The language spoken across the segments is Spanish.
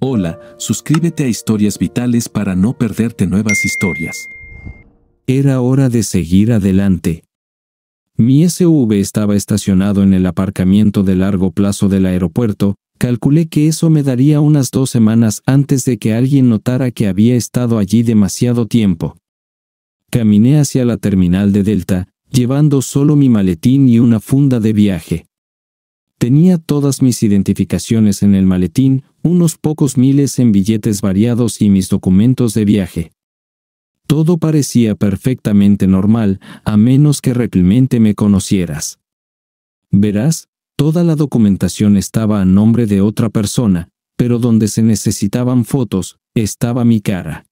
Hola, suscríbete a Historias Vitales para no perderte nuevas historias. Era hora de seguir adelante. Mi SUV estaba estacionado en el aparcamiento de largo plazo del aeropuerto. Calculé que eso me daría unas 2 semanas antes de que alguien notara que había estado allí demasiado tiempo. Caminé hacia la terminal de Delta, llevando solo mi maletín y una funda de viaje. Tenía todas mis identificaciones en el maletín, unos pocos miles en billetes variados y mis documentos de viaje. Todo parecía perfectamente normal, a menos que realmente me conocieras. Verás, toda la documentación estaba a nombre de otra persona, pero donde se necesitaban fotos, estaba mi cara.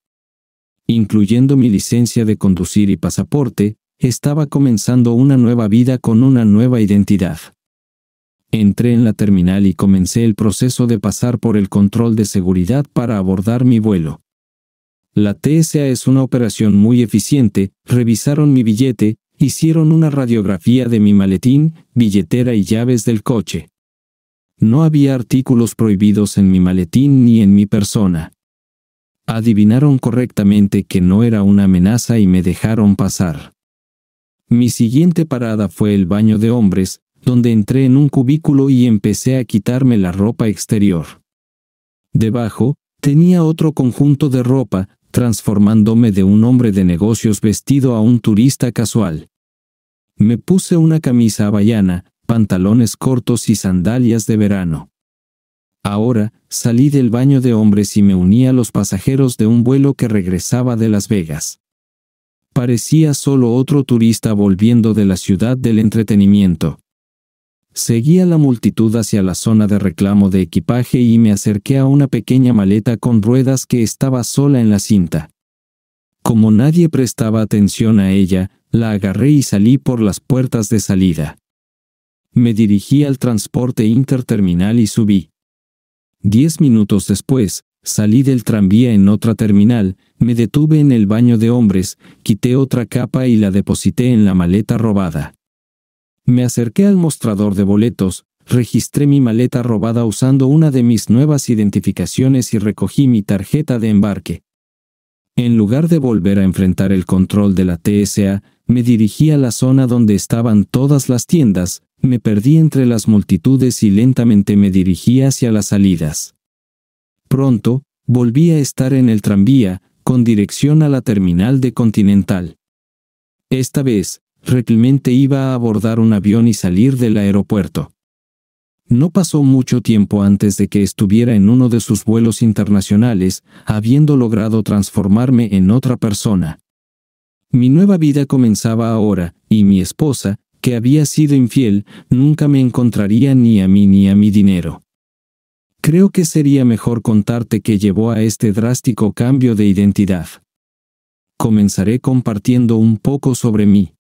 Incluyendo mi licencia de conducir y pasaporte, estaba comenzando una nueva vida con una nueva identidad. Entré en la terminal y comencé el proceso de pasar por el control de seguridad para abordar mi vuelo. La TSA es una operación muy eficiente. Revisaron mi billete, hicieron una radiografía de mi maletín, billetera y llaves del coche. No había artículos prohibidos en mi maletín ni en mi persona. Adivinaron correctamente que no era una amenaza y me dejaron pasar. Mi siguiente parada fue el baño de hombres, donde entré en un cubículo y empecé a quitarme la ropa exterior. Debajo, tenía otro conjunto de ropa, transformándome de un hombre de negocios vestido a un turista casual. Me puse una camisa hawaiana, pantalones cortos y sandalias de verano. Ahora, salí del baño de hombres y me uní a los pasajeros de un vuelo que regresaba de Las Vegas. Parecía solo otro turista volviendo de la ciudad del entretenimiento. Seguí a la multitud hacia la zona de reclamo de equipaje y me acerqué a una pequeña maleta con ruedas que estaba sola en la cinta. Como nadie prestaba atención a ella, la agarré y salí por las puertas de salida. Me dirigí al transporte interterminal y subí. 10 minutos después, salí del tranvía en otra terminal, me detuve en el baño de hombres, quité otra capa y la deposité en la maleta robada. Me acerqué al mostrador de boletos, registré mi maleta robada usando una de mis nuevas identificaciones y recogí mi tarjeta de embarque. En lugar de volver a enfrentar el control de la TSA, me dirigí a la zona donde estaban todas las tiendas, me perdí entre las multitudes y lentamente me dirigí hacia las salidas. Pronto, volví a estar en el tranvía, con dirección a la terminal de Continental. Esta vez, realmente iba a abordar un avión y salir del aeropuerto. No pasó mucho tiempo antes de que estuviera en uno de sus vuelos internacionales, habiendo logrado transformarme en otra persona. Mi nueva vida comenzaba ahora, y mi esposa, que había sido infiel, nunca me encontraría ni a mí ni a mi dinero. Creo que sería mejor contarte qué llevó a este drástico cambio de identidad. Comenzaré compartiendo un poco sobre mí.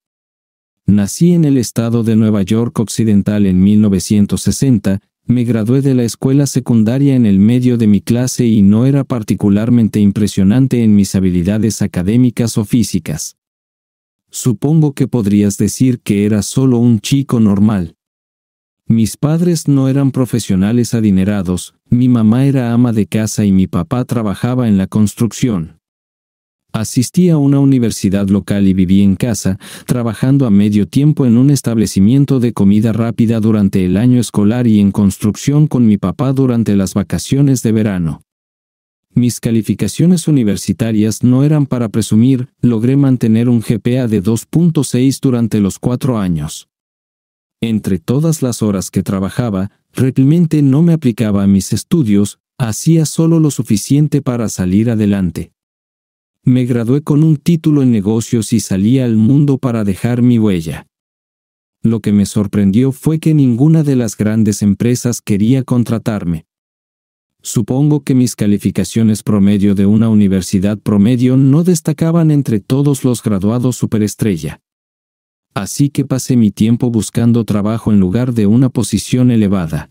Nací en el estado de Nueva York Occidental en 1960, me gradué de la escuela secundaria en el medio de mi clase y no era particularmente impresionante en mis habilidades académicas o físicas. Supongo que podrías decir que era solo un chico normal. Mis padres no eran profesionales adinerados, mi mamá era ama de casa y mi papá trabajaba en la construcción. Asistí a una universidad local y viví en casa, trabajando a medio tiempo en un establecimiento de comida rápida durante el año escolar y en construcción con mi papá durante las vacaciones de verano. Mis calificaciones universitarias no eran para presumir, logré mantener un GPA de 2.6 durante los 4 años. Entre todas las horas que trabajaba, realmente no me aplicaba a mis estudios, hacía solo lo suficiente para salir adelante. Me gradué con un título en negocios y salí al mundo para dejar mi huella. Lo que me sorprendió fue que ninguna de las grandes empresas quería contratarme. Supongo que mis calificaciones promedio de una universidad promedio no destacaban entre todos los graduados superestrella. Así que pasé mi tiempo buscando trabajo en lugar de una posición elevada.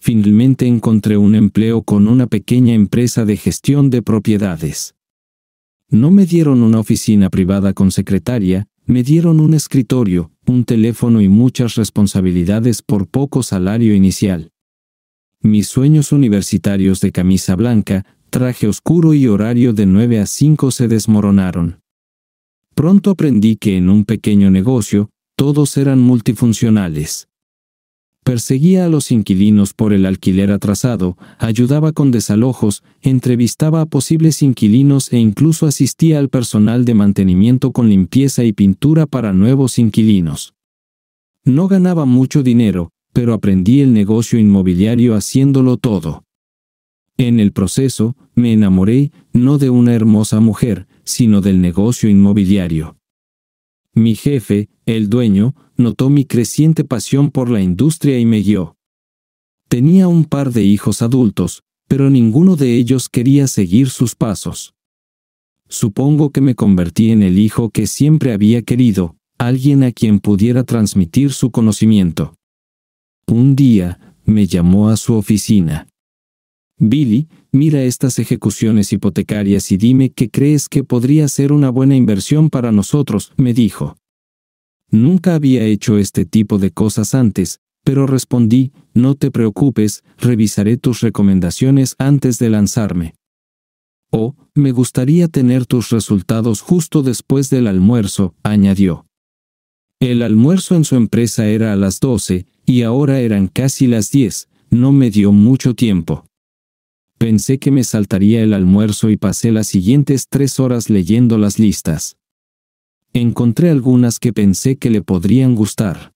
Finalmente encontré un empleo con una pequeña empresa de gestión de propiedades. No me dieron una oficina privada con secretaria, me dieron un escritorio, un teléfono y muchas responsabilidades por poco salario inicial. Mis sueños universitarios de camisa blanca, traje oscuro y horario de 9 a 5 se desmoronaron. Pronto aprendí que en un pequeño negocio, todos eran multifuncionales. Perseguía a los inquilinos por el alquiler atrasado, ayudaba con desalojos, entrevistaba a posibles inquilinos e incluso asistía al personal de mantenimiento con limpieza y pintura para nuevos inquilinos. No ganaba mucho dinero, pero aprendí el negocio inmobiliario haciéndolo todo. En el proceso, me enamoré, no de una hermosa mujer, sino del negocio inmobiliario. Mi jefe, el dueño, notó mi creciente pasión por la industria y me guió. Tenía un par de hijos adultos, pero ninguno de ellos quería seguir sus pasos. Supongo que me convertí en el hijo que siempre había querido, alguien a quien pudiera transmitir su conocimiento. Un día, me llamó a su oficina. Billy, mira estas ejecuciones hipotecarias y dime qué crees que podría ser una buena inversión para nosotros, me dijo. Nunca había hecho este tipo de cosas antes, pero respondí, no te preocupes, revisaré tus recomendaciones antes de lanzarme. Oh, me gustaría tener tus resultados justo después del almuerzo, añadió. El almuerzo en su empresa era a las 12, y ahora eran casi las 10, no me dio mucho tiempo. Pensé que me saltaría el almuerzo y pasé las siguientes 3 horas leyendo las listas. Encontré algunas que pensé que le podrían gustar.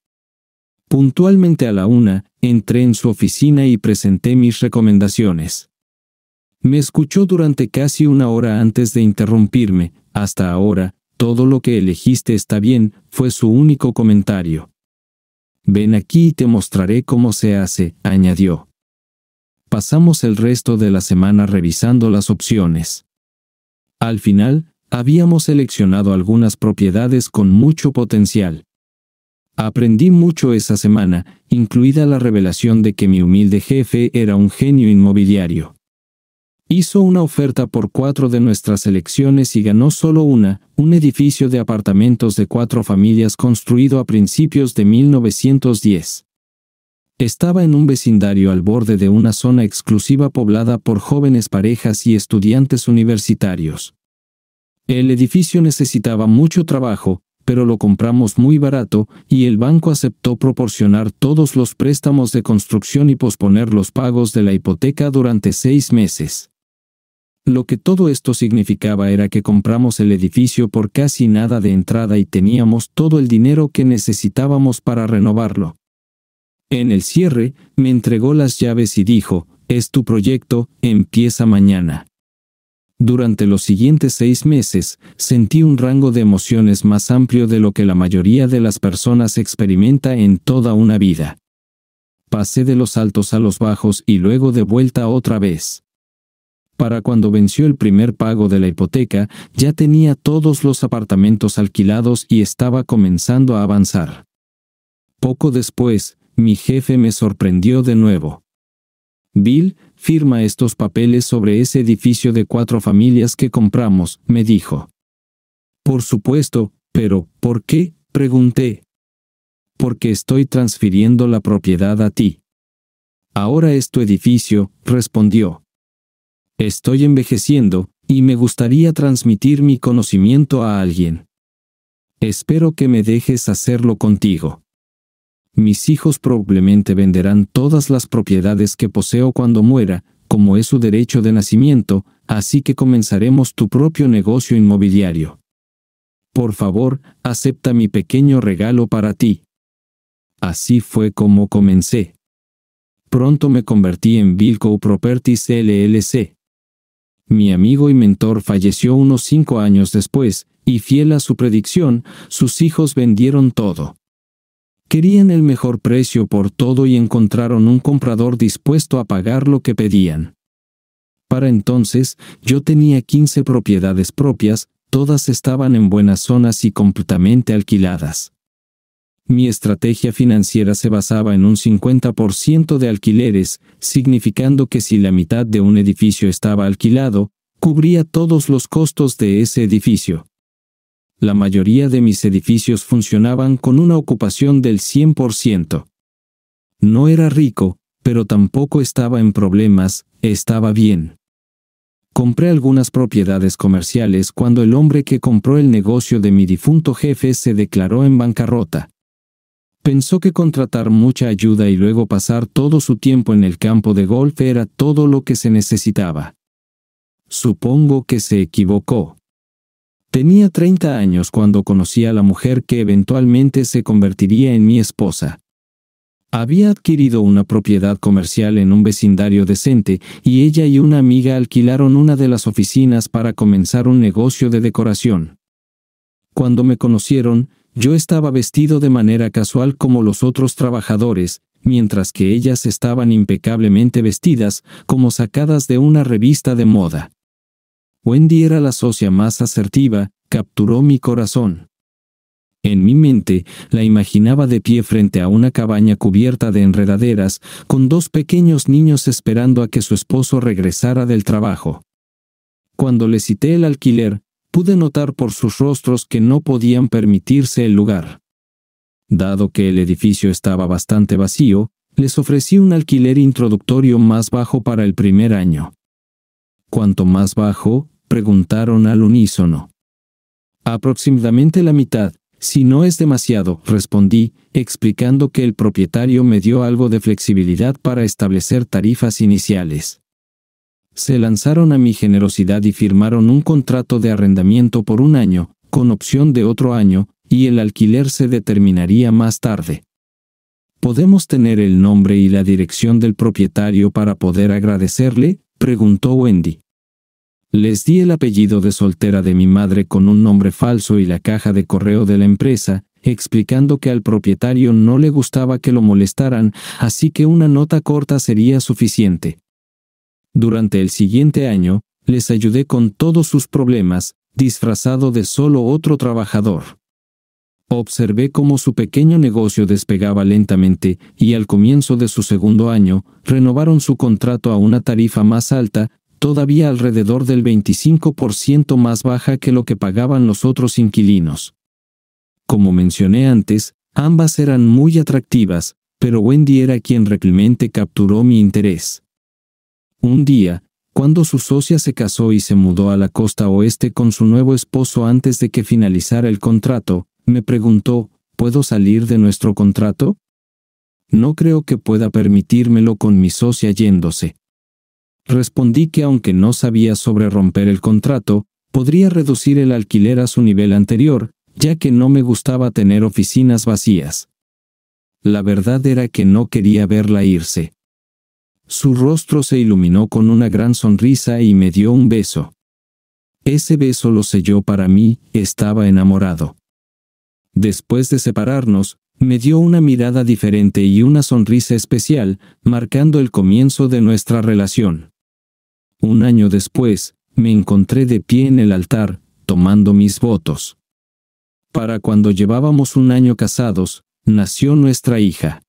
Puntualmente a la 1, entré en su oficina y presenté mis recomendaciones. Me escuchó durante casi 1 hora antes de interrumpirme. Hasta ahora, todo lo que elegiste está bien, fue su único comentario. Ven aquí y te mostraré cómo se hace, añadió. Pasamos el resto de la semana revisando las opciones. Al final, habíamos seleccionado algunas propiedades con mucho potencial. Aprendí mucho esa semana, incluida la revelación de que mi humilde jefe era un genio inmobiliario. Hizo una oferta por 4 de nuestras selecciones y ganó solo un edificio de apartamentos de 4 familias construido a principios de 1910. Estaba en un vecindario al borde de una zona exclusiva poblada por jóvenes parejas y estudiantes universitarios. El edificio necesitaba mucho trabajo, pero lo compramos muy barato y el banco aceptó proporcionar todos los préstamos de construcción y posponer los pagos de la hipoteca durante 6 meses. Lo que todo esto significaba era que compramos el edificio por casi nada de entrada y teníamos todo el dinero que necesitábamos para renovarlo. En el cierre, me entregó las llaves y dijo, es tu proyecto, empieza mañana. Durante los siguientes 6 meses, sentí un rango de emociones más amplio de lo que la mayoría de las personas experimenta en toda una vida. Pasé de los altos a los bajos y luego de vuelta otra vez. Para cuando venció el primer pago de la hipoteca, ya tenía todos los apartamentos alquilados y estaba comenzando a avanzar. Poco después, mi jefe me sorprendió de nuevo. Bill, firma estos papeles sobre ese edificio de 4 familias que compramos, me dijo. Por supuesto, pero, ¿por qué?, pregunté. Porque estoy transfiriendo la propiedad a ti. Ahora es tu edificio, respondió. Estoy envejeciendo, y me gustaría transmitir mi conocimiento a alguien. Espero que me dejes hacerlo contigo. Mis hijos probablemente venderán todas las propiedades que poseo cuando muera, como es su derecho de nacimiento, así que comenzaremos tu propio negocio inmobiliario. Por favor, acepta mi pequeño regalo para ti. Así fue como comencé. Pronto me convertí en Bilco Properties LLC. Mi amigo y mentor falleció unos 5 años después, y fiel a su predicción, sus hijos vendieron todo. Querían el mejor precio por todo y encontraron un comprador dispuesto a pagar lo que pedían. Para entonces, yo tenía 15 propiedades propias, todas estaban en buenas zonas y completamente alquiladas. Mi estrategia financiera se basaba en un 50% de alquileres, significando que si la mitad de un edificio estaba alquilado, cubría todos los costos de ese edificio. La mayoría de mis edificios funcionaban con una ocupación del 100%. No era rico, pero tampoco estaba en problemas, estaba bien. Compré algunas propiedades comerciales cuando el hombre que compró el negocio de mi difunto jefe se declaró en bancarrota. Pensó que contratar mucha ayuda y luego pasar todo su tiempo en el campo de golf era todo lo que se necesitaba. Supongo que se equivocó. Tenía 30 años cuando conocí a la mujer que eventualmente se convertiría en mi esposa. Había adquirido una propiedad comercial en un vecindario decente y ella y una amiga alquilaron una de las oficinas para comenzar un negocio de decoración. Cuando me conocieron, yo estaba vestido de manera casual como los otros trabajadores, mientras que ellas estaban impecablemente vestidas, como sacadas de una revista de moda. Wendy era la socia más asertiva, capturó mi corazón. En mi mente, la imaginaba de pie frente a una cabaña cubierta de enredaderas, con 2 pequeños niños esperando a que su esposo regresara del trabajo. Cuando le cité el alquiler, pude notar por sus rostros que no podían permitirse el lugar. Dado que el edificio estaba bastante vacío, les ofrecí un alquiler introductorio más bajo para el primer año. ¿Cuánto más bajo?, preguntaron al unísono. Aproximadamente la mitad, si no es demasiado, respondí, explicando que el propietario me dio algo de flexibilidad para establecer tarifas iniciales. Se lanzaron a mi generosidad y firmaron un contrato de arrendamiento por 1 año, con opción de otro año, y el alquiler se determinaría más tarde. ¿Podemos tener el nombre y la dirección del propietario para poder agradecerle?, preguntó Wendy. Les di el apellido de soltera de mi madre con un nombre falso y la caja de correo de la empresa, explicando que al propietario no le gustaba que lo molestaran, así que una nota corta sería suficiente. Durante el siguiente año, les ayudé con todos sus problemas, disfrazado de solo otro trabajador. Observé cómo su pequeño negocio despegaba lentamente y al comienzo de su segundo año, renovaron su contrato a una tarifa más alta, todavía alrededor del 25% más baja que lo que pagaban los otros inquilinos. Como mencioné antes, ambas eran muy atractivas, pero Wendy era quien realmente capturó mi interés. Un día, cuando su socia se casó y se mudó a la costa oeste con su nuevo esposo antes de que finalizara el contrato, me preguntó, ¿puedo salir de nuestro contrato? No creo que pueda permitírmelo con mi socia yéndose. Respondí que aunque no sabía sobre romper el contrato, podría reducir el alquiler a su nivel anterior, ya que no me gustaba tener oficinas vacías. La verdad era que no quería verla irse. Su rostro se iluminó con una gran sonrisa y me dio un beso. Ese beso lo selló para mí, estaba enamorado. Después de separarnos, me dio una mirada diferente y una sonrisa especial, marcando el comienzo de nuestra relación. 1 año después, me encontré de pie en el altar, tomando mis votos. Para cuando llevábamos 1 año casados, nació nuestra hija.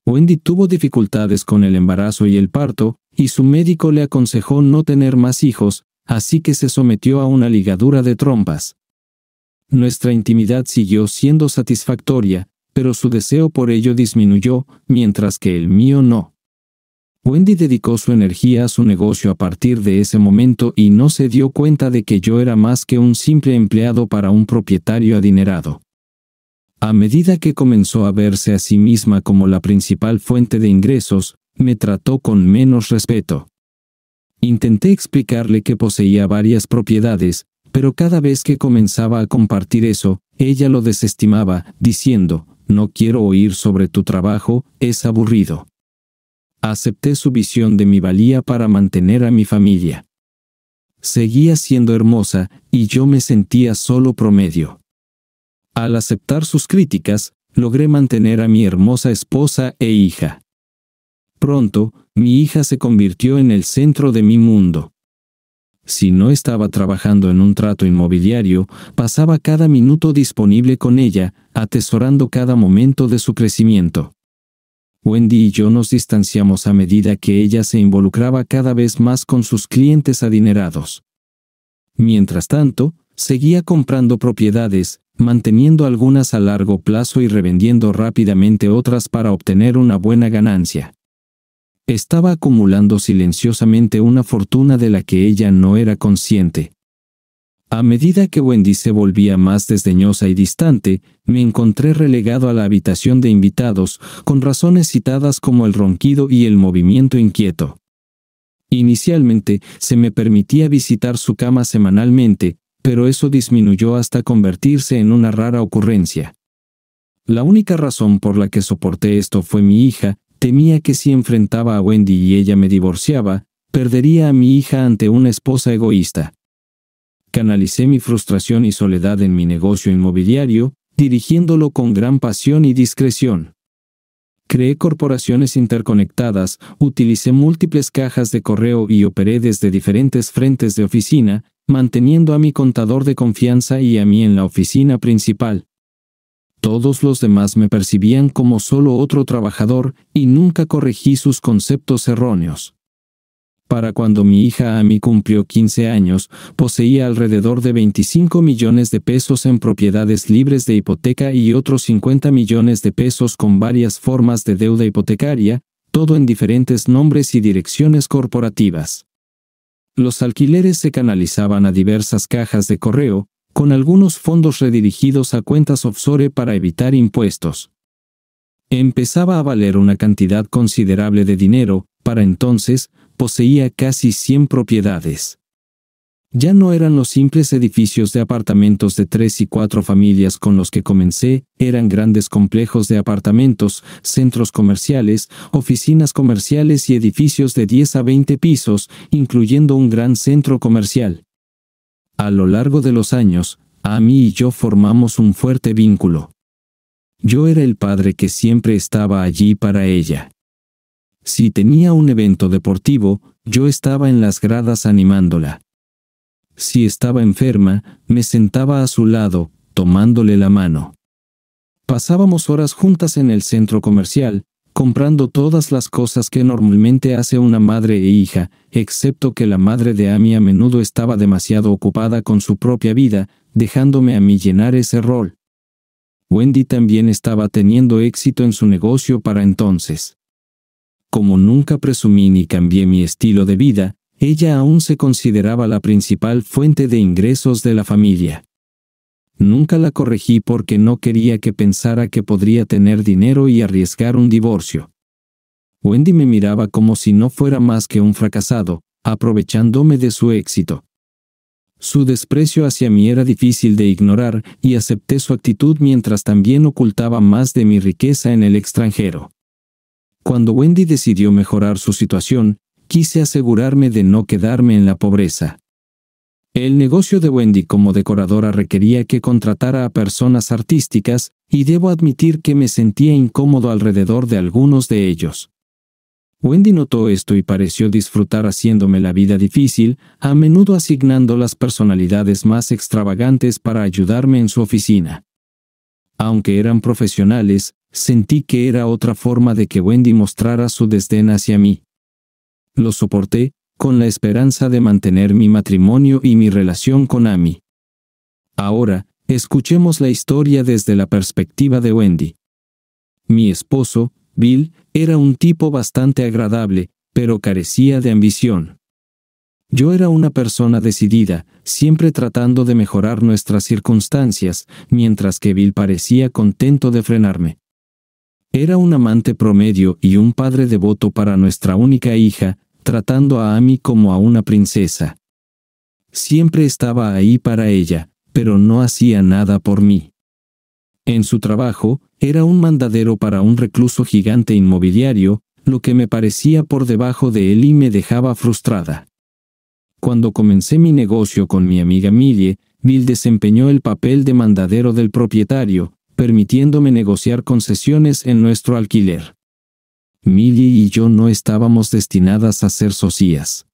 Wendy tuvo dificultades con el embarazo y el parto, y su médico le aconsejó no tener más hijos, así que se sometió a una ligadura de trompas. Nuestra intimidad siguió siendo satisfactoria, pero su deseo por ello disminuyó, mientras que el mío no. Wendy dedicó su energía a su negocio a partir de ese momento y no se dio cuenta de que yo era más que un simple empleado para un propietario adinerado. A medida que comenzó a verse a sí misma como la principal fuente de ingresos, me trató con menos respeto. Intenté explicarle que poseía varias propiedades, pero cada vez que comenzaba a compartir eso, ella lo desestimaba, diciendo, «No quiero oír sobre tu trabajo, es aburrido». Acepté su visión de mi valía para mantener a mi familia. Seguía siendo hermosa, y yo me sentía solo promedio. Al aceptar sus críticas, logré mantener a mi hermosa esposa e hija. Pronto, mi hija se convirtió en el centro de mi mundo. Si no estaba trabajando en un trato inmobiliario, pasaba cada minuto disponible con ella, atesorando cada momento de su crecimiento. Wendy y yo nos distanciamos a medida que ella se involucraba cada vez más con sus clientes adinerados. Mientras tanto, seguía comprando propiedades, manteniendo algunas a largo plazo y revendiendo rápidamente otras para obtener una buena ganancia. Estaba acumulando silenciosamente una fortuna de la que ella no era consciente. A medida que Wendy se volvía más desdeñosa y distante, me encontré relegado a la habitación de invitados, con razones citadas como el ronquido y el movimiento inquieto. Inicialmente, se me permitía visitar su cama semanalmente, pero eso disminuyó hasta convertirse en una rara ocurrencia. La única razón por la que soporté esto fue mi hija. Temía que si enfrentaba a Wendy y ella me divorciaba, perdería a mi hija ante una esposa egoísta. Canalicé mi frustración y soledad en mi negocio inmobiliario, dirigiéndolo con gran pasión y discreción. Creé corporaciones interconectadas, utilicé múltiples cajas de correo y operé desde diferentes frentes de oficina, manteniendo a mi contador de confianza y a mí en la oficina principal. Todos los demás me percibían como solo otro trabajador y nunca corregí sus conceptos erróneos. Para cuando mi hija Amy cumplió 15 años, poseía alrededor de 25 millones de pesos en propiedades libres de hipoteca y otros 50 millones de pesos con varias formas de deuda hipotecaria, todo en diferentes nombres y direcciones corporativas. Los alquileres se canalizaban a diversas cajas de correo, con algunos fondos redirigidos a cuentas offshore para evitar impuestos. Empezaba a valer una cantidad considerable de dinero. Para entonces, poseía casi 100 propiedades. Ya no eran los simples edificios de apartamentos de 3 y 4 familias con los que comencé, eran grandes complejos de apartamentos, centros comerciales, oficinas comerciales y edificios de 10 a 20 pisos, incluyendo un gran centro comercial. A lo largo de los años, Amy y yo formamos un fuerte vínculo. Yo era el padre que siempre estaba allí para ella. Si tenía un evento deportivo, yo estaba en las gradas animándola. Si estaba enferma, me sentaba a su lado, tomándole la mano. Pasábamos horas juntas en el centro comercial, comprando todas las cosas que normalmente hace una madre e hija, excepto que la madre de Amy a menudo estaba demasiado ocupada con su propia vida, dejándome a mí llenar ese rol. Wendy también estaba teniendo éxito en su negocio para entonces. Como nunca presumí ni cambié mi estilo de vida, ella aún se consideraba la principal fuente de ingresos de la familia. Nunca la corregí porque no quería que pensara que podría tener dinero y arriesgar un divorcio. Wendy me miraba como si no fuera más que un fracasado, aprovechándome de su éxito. Su desprecio hacia mí era difícil de ignorar y acepté su actitud mientras también ocultaba más de mi riqueza en el extranjero. Cuando Wendy decidió mejorar su situación, quise asegurarme de no quedarme en la pobreza. El negocio de Wendy como decoradora requería que contratara a personas artísticas, y debo admitir que me sentía incómodo alrededor de algunos de ellos. Wendy notó esto y pareció disfrutar haciéndome la vida difícil, a menudo asignando las personalidades más extravagantes para ayudarme en su oficina. Aunque eran profesionales, sentí que era otra forma de que Wendy mostrara su desdén hacia mí. Lo soporté, con la esperanza de mantener mi matrimonio y mi relación con Amy. Ahora, escuchemos la historia desde la perspectiva de Wendy. Mi esposo, Bill, era un tipo bastante agradable, pero carecía de ambición. Yo era una persona decidida, siempre tratando de mejorar nuestras circunstancias, mientras que Bill parecía contento de frenarme. Era un amante promedio y un padre devoto para nuestra única hija, tratando a Amy como a una princesa. Siempre estaba ahí para ella, pero no hacía nada por mí. En su trabajo, era un mandadero para un recluso gigante inmobiliario, lo que me parecía por debajo de él y me dejaba frustrada. Cuando comencé mi negocio con mi amiga Millie, Bill desempeñó el papel de mandadero del propietario, permitiéndome negociar concesiones en nuestro alquiler. Millie y yo no estábamos destinadas a ser socias.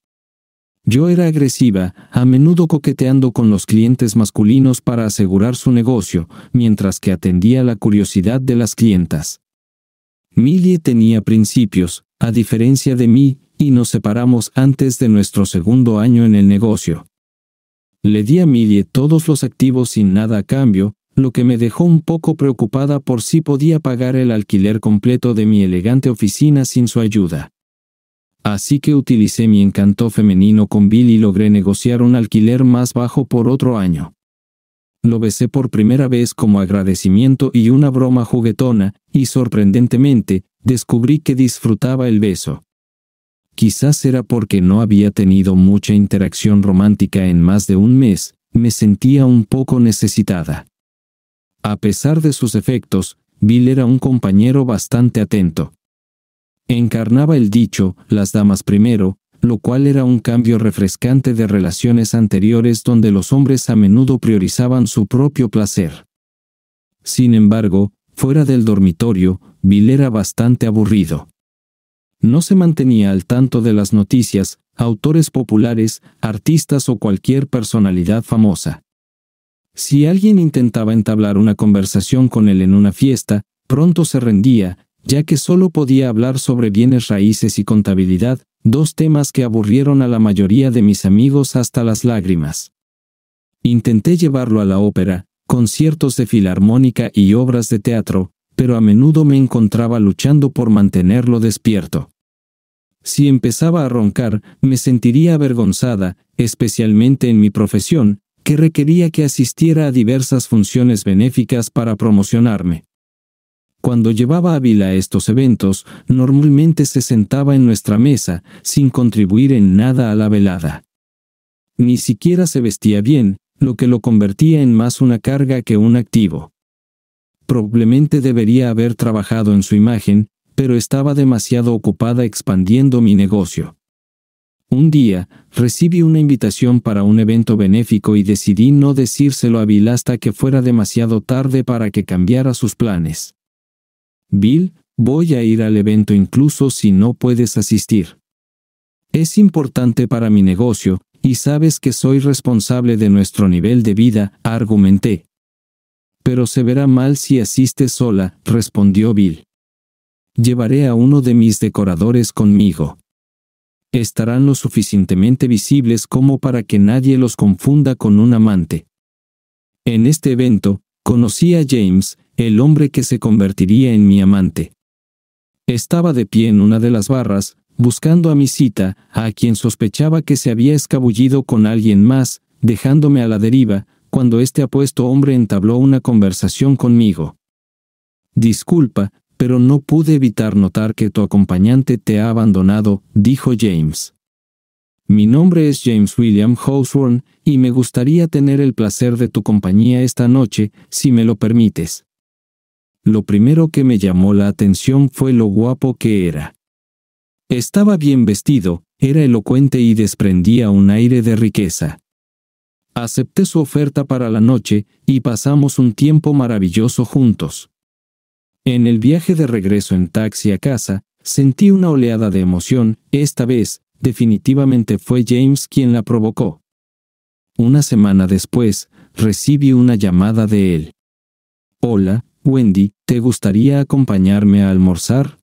Yo era agresiva, a menudo coqueteando con los clientes masculinos para asegurar su negocio, mientras que atendía la curiosidad de las clientas. Millie tenía principios, a diferencia de mí, y nos separamos antes de nuestro segundo año en el negocio. Le di a Millie todos los activos sin nada a cambio, lo que me dejó un poco preocupada por si podía pagar el alquiler completo de mi elegante oficina sin su ayuda. Así que utilicé mi encanto femenino con Bill y logré negociar un alquiler más bajo por otro año. Lo besé por primera vez como agradecimiento y una broma juguetona, y sorprendentemente, descubrí que disfrutaba el beso. Quizás era porque no había tenido mucha interacción romántica en más de un mes, me sentía un poco necesitada. A pesar de sus efectos, Bill era un compañero bastante atento. Encarnaba el dicho, las damas primero, lo cual era un cambio refrescante de relaciones anteriores donde los hombres a menudo priorizaban su propio placer. Sin embargo, fuera del dormitorio, Bill era bastante aburrido. No se mantenía al tanto de las noticias, autores populares, artistas o cualquier personalidad famosa. Si alguien intentaba entablar una conversación con él en una fiesta, pronto se rendía, ya que solo podía hablar sobre bienes raíces y contabilidad, dos temas que aburrieron a la mayoría de mis amigos hasta las lágrimas. Intenté llevarlo a la ópera, conciertos de filarmónica y obras de teatro, pero a menudo me encontraba luchando por mantenerlo despierto. Si empezaba a roncar, me sentiría avergonzada, especialmente en mi profesión, que requería que asistiera a diversas funciones benéficas para promocionarme. Cuando llevaba a Bill a estos eventos, normalmente se sentaba en nuestra mesa, sin contribuir en nada a la velada. Ni siquiera se vestía bien, lo que lo convertía en más una carga que un activo. Probablemente debería haber trabajado en su imagen, pero estaba demasiado ocupada expandiendo mi negocio. Un día, recibí una invitación para un evento benéfico y decidí no decírselo a Bill hasta que fuera demasiado tarde para que cambiara sus planes. Bill, voy a ir al evento incluso si no puedes asistir. Es importante para mi negocio, y sabes que soy responsable de nuestro nivel de vida, argumenté. Pero se verá mal si asistes sola, respondió Bill. Llevaré a uno de mis decoradores conmigo. Estarán lo suficientemente visibles como para que nadie los confunda con un amante. En este evento, conocí a James, el hombre que se convertiría en mi amante. Estaba de pie en una de las barras, buscando a mi cita, a quien sospechaba que se había escabullido con alguien más, dejándome a la deriva, cuando este apuesto hombre entabló una conversación conmigo. Disculpa, pero no pude evitar notar que tu acompañante te ha abandonado, dijo James. Mi nombre es James William Hawthorne, y me gustaría tener el placer de tu compañía esta noche, si me lo permites. Lo primero que me llamó la atención fue lo guapo que era. Estaba bien vestido, era elocuente y desprendía un aire de riqueza. Acepté su oferta para la noche, y pasamos un tiempo maravilloso juntos. En el viaje de regreso en taxi a casa, sentí una oleada de emoción, esta vez, definitivamente fue James quien la provocó. Una semana después, recibí una llamada de él. Hola, Wendy, ¿te gustaría acompañarme a almorzar?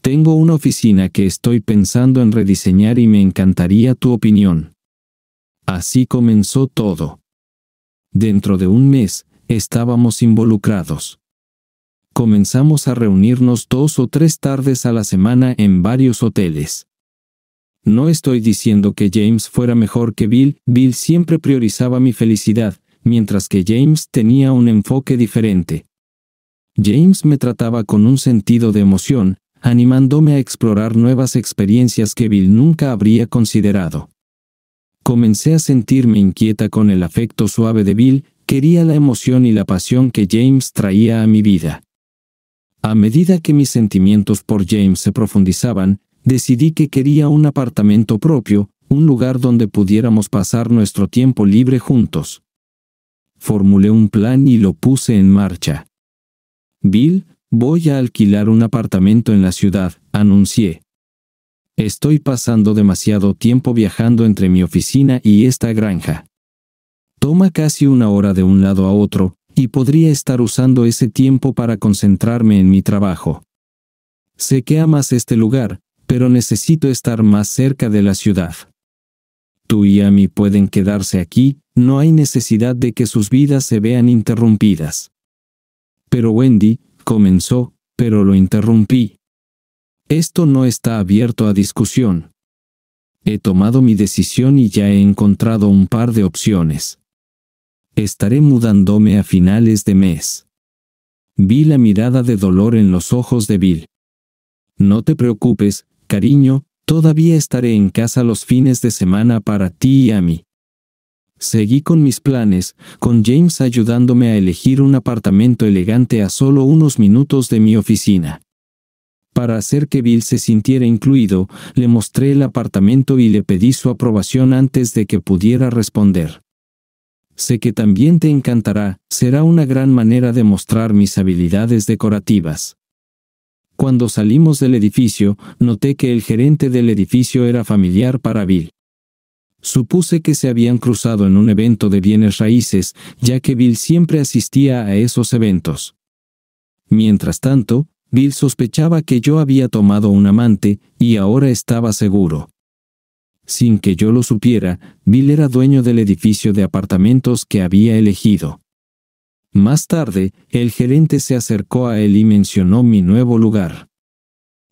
Tengo una oficina que estoy pensando en rediseñar y me encantaría tu opinión. Así comenzó todo. Dentro de un mes, estábamos involucrados. Comenzamos a reunirnos 2 o 3 tardes a la semana en varios hoteles. No estoy diciendo que James fuera mejor que Bill, Bill siempre priorizaba mi felicidad, mientras que James tenía un enfoque diferente. James me trataba con un sentido de emoción, animándome a explorar nuevas experiencias que Bill nunca habría considerado. Comencé a sentirme inquieta con el afecto suave de Bill, quería la emoción y la pasión que James traía a mi vida. A medida que mis sentimientos por James se profundizaban, decidí que quería un apartamento propio, un lugar donde pudiéramos pasar nuestro tiempo libre juntos. Formulé un plan y lo puse en marcha. Bill, voy a alquilar un apartamento en la ciudad, anuncié. Estoy pasando demasiado tiempo viajando entre mi oficina y esta granja. Toma casi 1 hora de un lado a otro, y podría estar usando ese tiempo para concentrarme en mi trabajo. Sé que amas este lugar, pero necesito estar más cerca de la ciudad. Tú y Amy pueden quedarse aquí, no hay necesidad de que sus vidas se vean interrumpidas. Pero Wendy, comenzó, pero lo interrumpí. Esto no está abierto a discusión. He tomado mi decisión y ya he encontrado un par de opciones. Estaré mudándome a finales de mes. Vi la mirada de dolor en los ojos de Bill. No te preocupes, cariño, todavía estaré en casa los fines de semana para ti y a mí. Seguí con mis planes, con James ayudándome a elegir un apartamento elegante a solo unos minutos de mi oficina. Para hacer que Bill se sintiera incluido, le mostré el apartamento y le pedí su aprobación antes de que pudiera responder. Sé que también te encantará, será una gran manera de mostrar mis habilidades decorativas. Cuando salimos del edificio, noté que el gerente del edificio era familiar para Bill. Supuse que se habían cruzado en un evento de bienes raíces, ya que Bill siempre asistía a esos eventos. Mientras tanto, Bill sospechaba que yo había tomado un amante, y ahora estaba seguro. Sin que yo lo supiera, Bill era dueño del edificio de apartamentos que había elegido. Más tarde, el gerente se acercó a él y mencionó mi nuevo lugar.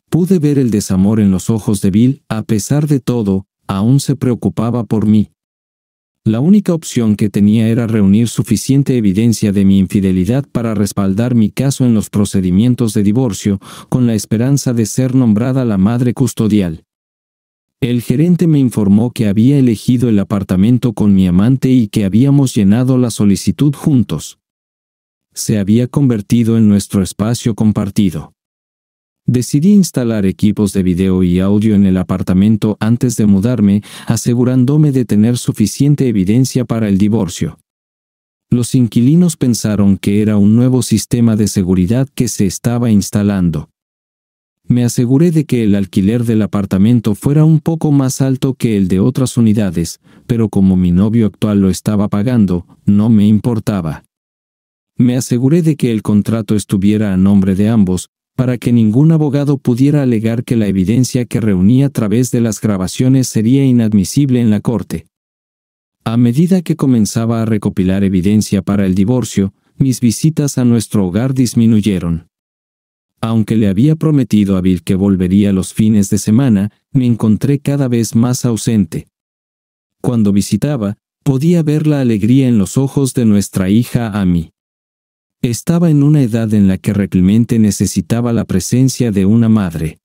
Pude ver el desamor en los ojos de Bill, a pesar de todo, aún se preocupaba por mí. La única opción que tenía era reunir suficiente evidencia de mi infidelidad para respaldar mi caso en los procedimientos de divorcio, con la esperanza de ser nombrada la madre custodial. El gerente me informó que había elegido el apartamento con mi amante y que habíamos llenado la solicitud juntos. Se había convertido en nuestro espacio compartido. Decidí instalar equipos de video y audio en el apartamento antes de mudarme, asegurándome de tener suficiente evidencia para el divorcio. Los inquilinos pensaron que era un nuevo sistema de seguridad que se estaba instalando. Me aseguré de que el alquiler del apartamento fuera un poco más alto que el de otras unidades, pero como mi novio actual lo estaba pagando, no me importaba. Me aseguré de que el contrato estuviera a nombre de ambos, para que ningún abogado pudiera alegar que la evidencia que reuní a través de las grabaciones sería inadmisible en la corte. A medida que comenzaba a recopilar evidencia para el divorcio, mis visitas a nuestro hogar disminuyeron. Aunque le había prometido a Bill que volvería los fines de semana, me encontré cada vez más ausente. Cuando visitaba, podía ver la alegría en los ojos de nuestra hija Amy. Estaba en una edad en la que realmente necesitaba la presencia de una madre.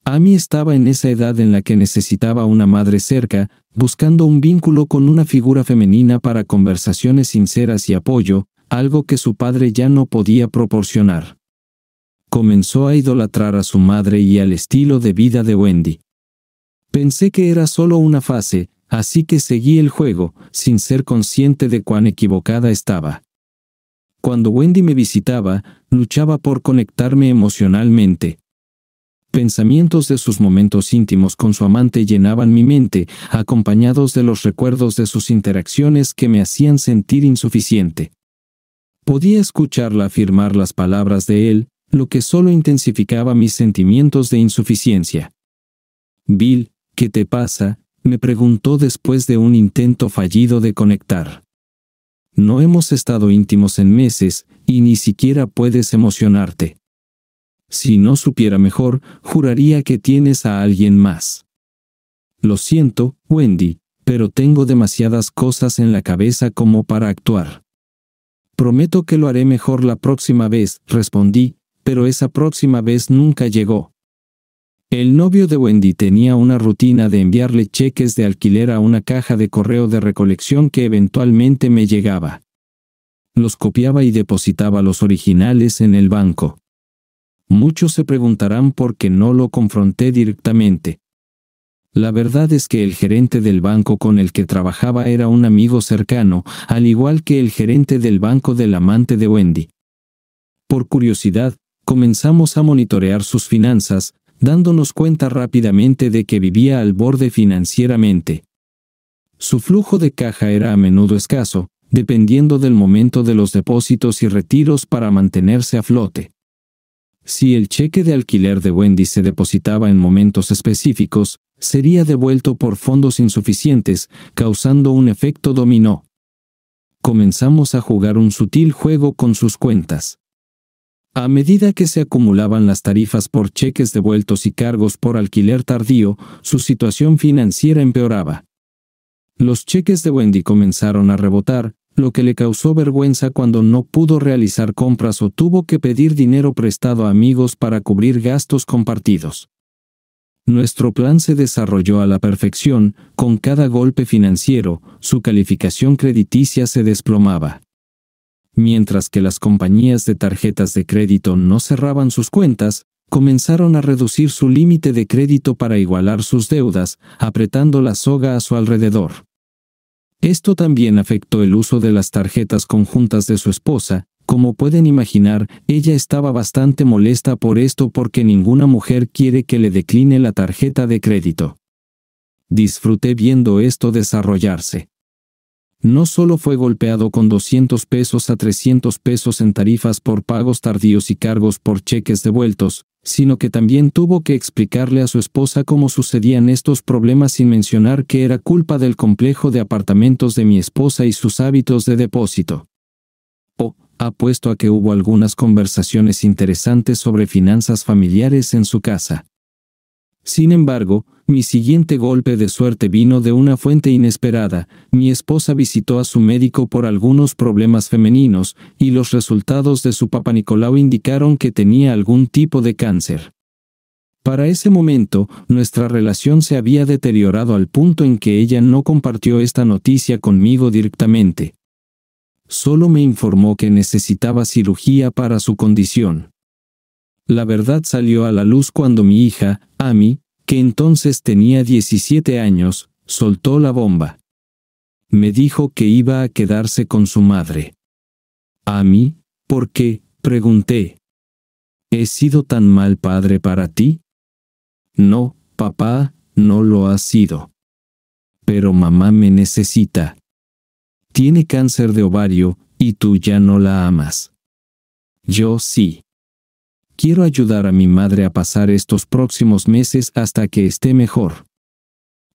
Amy estaba en esa edad en la que necesitaba una madre cerca, buscando un vínculo con una figura femenina para conversaciones sinceras y apoyo, algo que su padre ya no podía proporcionar. Comenzó a idolatrar a su madre y al estilo de vida de Wendy. Pensé que era solo una fase, así que seguí el juego, sin ser consciente de cuán equivocada estaba. Cuando Wendy me visitaba, luchaba por conectarme emocionalmente. Pensamientos de sus momentos íntimos con su amante llenaban mi mente, acompañados de los recuerdos de sus interacciones que me hacían sentir insuficiente. Podía escucharla afirmar las palabras de él, lo que solo intensificaba mis sentimientos de insuficiencia. «Bill, ¿qué te pasa?», me preguntó después de un intento fallido de conectar. «No hemos estado íntimos en meses, y ni siquiera puedes emocionarte. Si no supiera mejor, juraría que tienes a alguien más». «Lo siento, Wendy, pero tengo demasiadas cosas en la cabeza como para actuar». «Prometo que lo haré mejor la próxima vez», respondí, pero esa próxima vez nunca llegó. El novio de Wendy tenía una rutina de enviarle cheques de alquiler a una caja de correo de recolección que eventualmente me llegaba. Los copiaba y depositaba los originales en el banco. Muchos se preguntarán por qué no lo confronté directamente. La verdad es que el gerente del banco con el que trabajaba era un amigo cercano, al igual que el gerente del banco del amante de Wendy. Por curiosidad, comenzamos a monitorear sus finanzas, dándonos cuenta rápidamente de que vivía al borde financieramente. Su flujo de caja era a menudo escaso, dependiendo del momento de los depósitos y retiros para mantenerse a flote. Si el cheque de alquiler de Wendy se depositaba en momentos específicos, sería devuelto por fondos insuficientes, causando un efecto dominó. Comenzamos a jugar un sutil juego con sus cuentas. A medida que se acumulaban las tarifas por cheques devueltos y cargos por alquiler tardío, su situación financiera empeoraba. Los cheques de Wendy comenzaron a rebotar, lo que le causó vergüenza cuando no pudo realizar compras o tuvo que pedir dinero prestado a amigos para cubrir gastos compartidos. Nuestro plan se desarrolló a la perfección. Con cada golpe financiero, su calificación crediticia se desplomaba. Mientras que las compañías de tarjetas de crédito no cerraban sus cuentas, comenzaron a reducir su límite de crédito para igualar sus deudas, apretando la soga a su alrededor. Esto también afectó el uso de las tarjetas conjuntas de su esposa. Como pueden imaginar, ella estaba bastante molesta por esto porque ninguna mujer quiere que le decline la tarjeta de crédito. Disfruté viendo esto desarrollarse. No solo fue golpeado con $200 a $300 en tarifas por pagos tardíos y cargos por cheques devueltos, sino que también tuvo que explicarle a su esposa cómo sucedían estos problemas sin mencionar que era culpa del complejo de apartamentos de mi esposa y sus hábitos de depósito. Apuesto a que hubo algunas conversaciones interesantes sobre finanzas familiares en su casa. Sin embargo, mi siguiente golpe de suerte vino de una fuente inesperada. Mi esposa visitó a su médico por algunos problemas femeninos, y los resultados de su Papa Nicolau indicaron que tenía algún tipo de cáncer. Para ese momento, nuestra relación se había deteriorado al punto en que ella no compartió esta noticia conmigo directamente. Solo me informó que necesitaba cirugía para su condición. La verdad salió a la luz cuando mi hija, Amy, que entonces tenía 17 años, soltó la bomba. Me dijo que iba a quedarse con su madre. ¿Amy? ¿Por qué?, pregunté. ¿He sido tan mal padre para ti? No, papá, no lo has sido. Pero mamá me necesita. Tiene cáncer de ovario, y tú ya no la amas. Yo sí. Quiero ayudar a mi madre a pasar estos próximos meses hasta que esté mejor.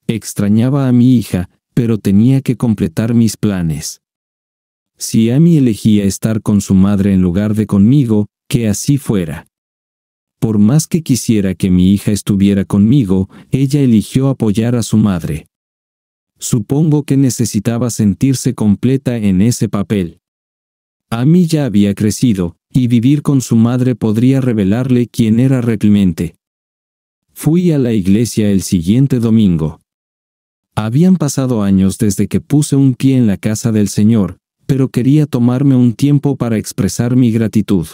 Extrañaba a mi hija, pero tenía que completar mis planes. Si Amy elegía estar con su madre en lugar de conmigo, que así fuera. Por más que quisiera que mi hija estuviera conmigo, ella eligió apoyar a su madre. Supongo que necesitaba sentirse completa en ese papel. Amy ya había crecido, y vivir con su madre podría revelarle quién era realmente. Fui a la iglesia el siguiente domingo. Habían pasado años desde que puse un pie en la casa del Señor, pero quería tomarme un tiempo para expresar mi gratitud.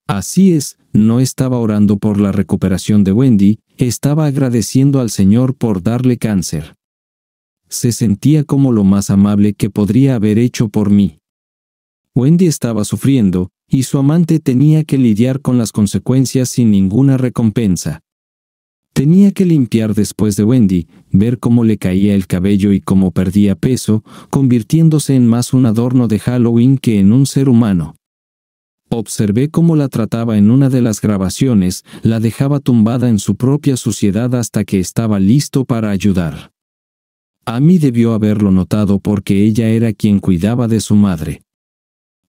Así es, no estaba orando por la recuperación de Wendy, estaba agradeciendo al Señor por darle cáncer. Se sentía como lo más amable que podría haber hecho por mí. Wendy estaba sufriendo, y su amante tenía que lidiar con las consecuencias sin ninguna recompensa. Tenía que limpiar después de Wendy, ver cómo le caía el cabello y cómo perdía peso, convirtiéndose en más un adorno de Halloween que en un ser humano. Observé cómo la trataba en una de las grabaciones, la dejaba tumbada en su propia suciedad hasta que estaba listo para ayudar. Amy debió haberlo notado porque ella era quien cuidaba de su madre.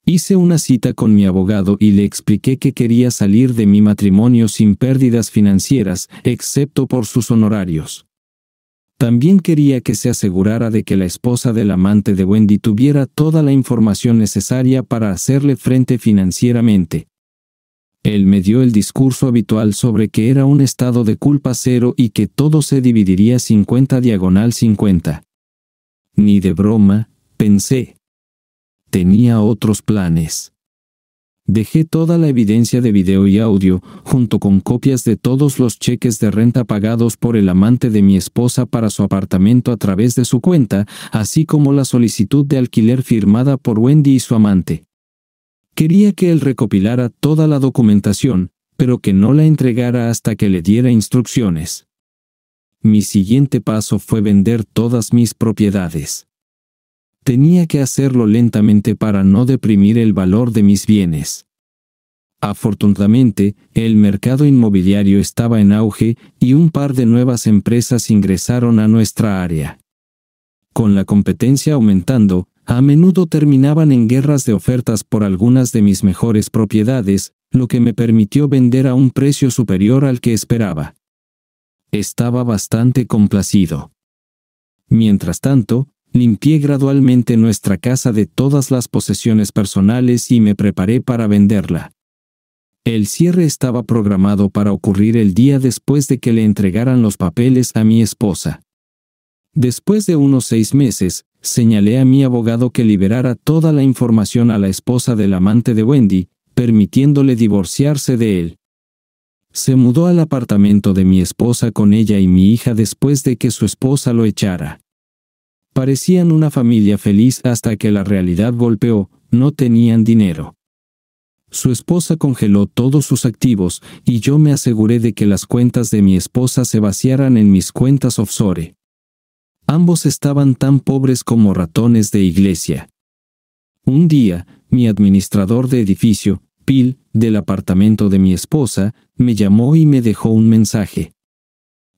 Hice una cita con mi abogado y le expliqué que quería salir de mi matrimonio sin pérdidas financieras, excepto por sus honorarios. También quería que se asegurara de que la esposa del amante de Wendy tuviera toda la información necesaria para hacerle frente financieramente. Él me dio el discurso habitual sobre que era un estado de culpa cero y que todo se dividiría 50/50. Ni de broma, pensé. Tenía otros planes. Dejé toda la evidencia de video y audio, junto con copias de todos los cheques de renta pagados por el amante de mi esposa para su apartamento a través de su cuenta, así como la solicitud de alquiler firmada por Wendy y su amante. Quería que él recopilara toda la documentación, pero que no la entregara hasta que le diera instrucciones. Mi siguiente paso fue vender todas mis propiedades. Tenía que hacerlo lentamente para no deprimir el valor de mis bienes. Afortunadamente, el mercado inmobiliario estaba en auge y un par de nuevas empresas ingresaron a nuestra área. Con la competencia aumentando, a menudo terminaban en guerras de ofertas por algunas de mis mejores propiedades, lo que me permitió vender a un precio superior al que esperaba. Estaba bastante complacido. Mientras tanto, limpié gradualmente nuestra casa de todas las posesiones personales y me preparé para venderla. El cierre estaba programado para ocurrir el día después de que le entregaran los papeles a mi esposa. Después de unos 6 meses, señalé a mi abogado que liberara toda la información a la esposa del amante de Wendy, permitiéndole divorciarse de él. Se mudó al apartamento de mi esposa con ella y mi hija después de que su esposa lo echara. Parecían una familia feliz hasta que la realidad golpeó, no tenían dinero. Su esposa congeló todos sus activos y yo me aseguré de que las cuentas de mi esposa se vaciaran en mis cuentas offshore. Ambos estaban tan pobres como ratones de iglesia. Un día, mi administrador de edificio, Bill, del apartamento de mi esposa, me llamó y me dejó un mensaje.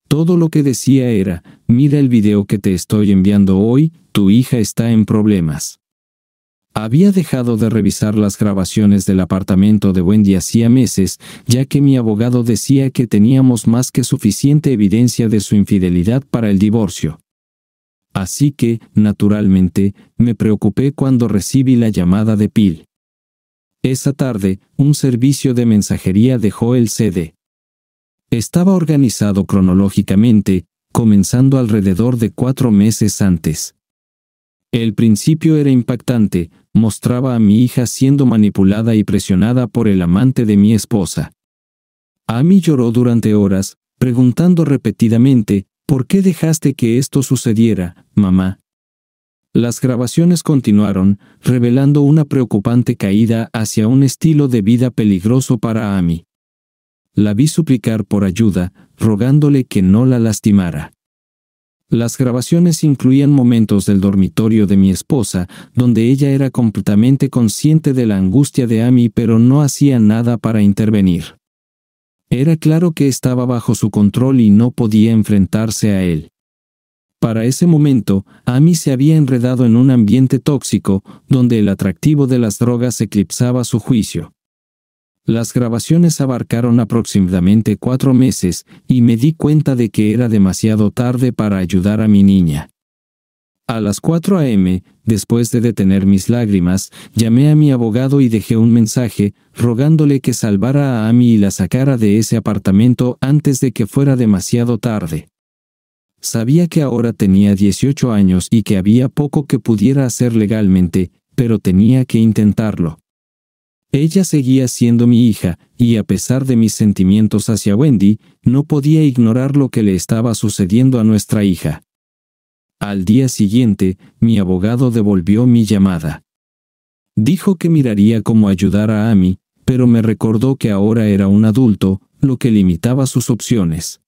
Todo lo que decía era: mira el video que te estoy enviando hoy, tu hija está en problemas. Había dejado de revisar las grabaciones del apartamento de Wendy hacía meses, ya que mi abogado decía que teníamos más que suficiente evidencia de su infidelidad para el divorcio. Así que, naturalmente, me preocupé cuando recibí la llamada de Bill. Esa tarde, un servicio de mensajería dejó el CD. Estaba organizado cronológicamente, comenzando alrededor de 4 meses antes. El principio era impactante, mostraba a mi hija siendo manipulada y presionada por el amante de mi esposa. Amy lloró durante horas, preguntando repetidamente: ¿por qué dejaste que esto sucediera, mamá? Las grabaciones continuaron, revelando una preocupante caída hacia un estilo de vida peligroso para Amy. La vi suplicar por ayuda, rogándole que no la lastimara. Las grabaciones incluían momentos del dormitorio de mi esposa, donde ella era completamente consciente de la angustia de Amy pero no hacía nada para intervenir. Era claro que estaba bajo su control y no podía enfrentarse a él. Para ese momento, Amy se había enredado en un ambiente tóxico, donde el atractivo de las drogas eclipsaba su juicio. Las grabaciones abarcaron aproximadamente 4 meses, y me di cuenta de que era demasiado tarde para ayudar a mi niña. A las 4 a.m., después de detener mis lágrimas, llamé a mi abogado y dejé un mensaje, rogándole que salvara a Amy y la sacara de ese apartamento antes de que fuera demasiado tarde. Sabía que ahora tenía 18 años y que había poco que pudiera hacer legalmente, pero tenía que intentarlo. Ella seguía siendo mi hija, y a pesar de mis sentimientos hacia Wendy, no podía ignorar lo que le estaba sucediendo a nuestra hija. Al día siguiente, mi abogado devolvió mi llamada. Dijo que miraría cómo ayudar a Amy, pero me recordó que ahora era un adulto, lo que limitaba sus opciones.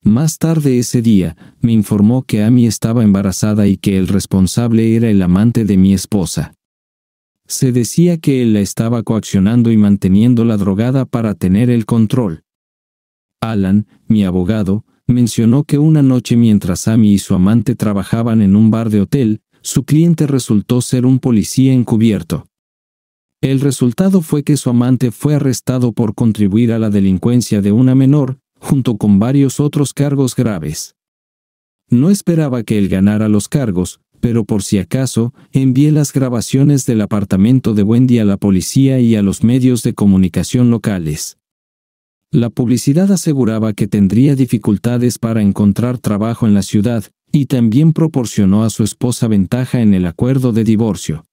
Más tarde ese día, me informó que Amy estaba embarazada y que el responsable era el amante de mi esposa. Se decía que él la estaba coaccionando y manteniéndola drogada para tener el control. Alan, mi abogado, mencionó que una noche mientras Amy y su amante trabajaban en un bar de hotel, su cliente resultó ser un policía encubierto. El resultado fue que su amante fue arrestado por contribuir a la delincuencia de una menor, junto con varios otros cargos graves. No esperaba que él ganara los cargos, pero por si acaso, envié las grabaciones del apartamento de Wendy a la policía y a los medios de comunicación locales. La publicidad aseguraba que tendría dificultades para encontrar trabajo en la ciudad, y también proporcionó a su esposa ventaja en el acuerdo de divorcio.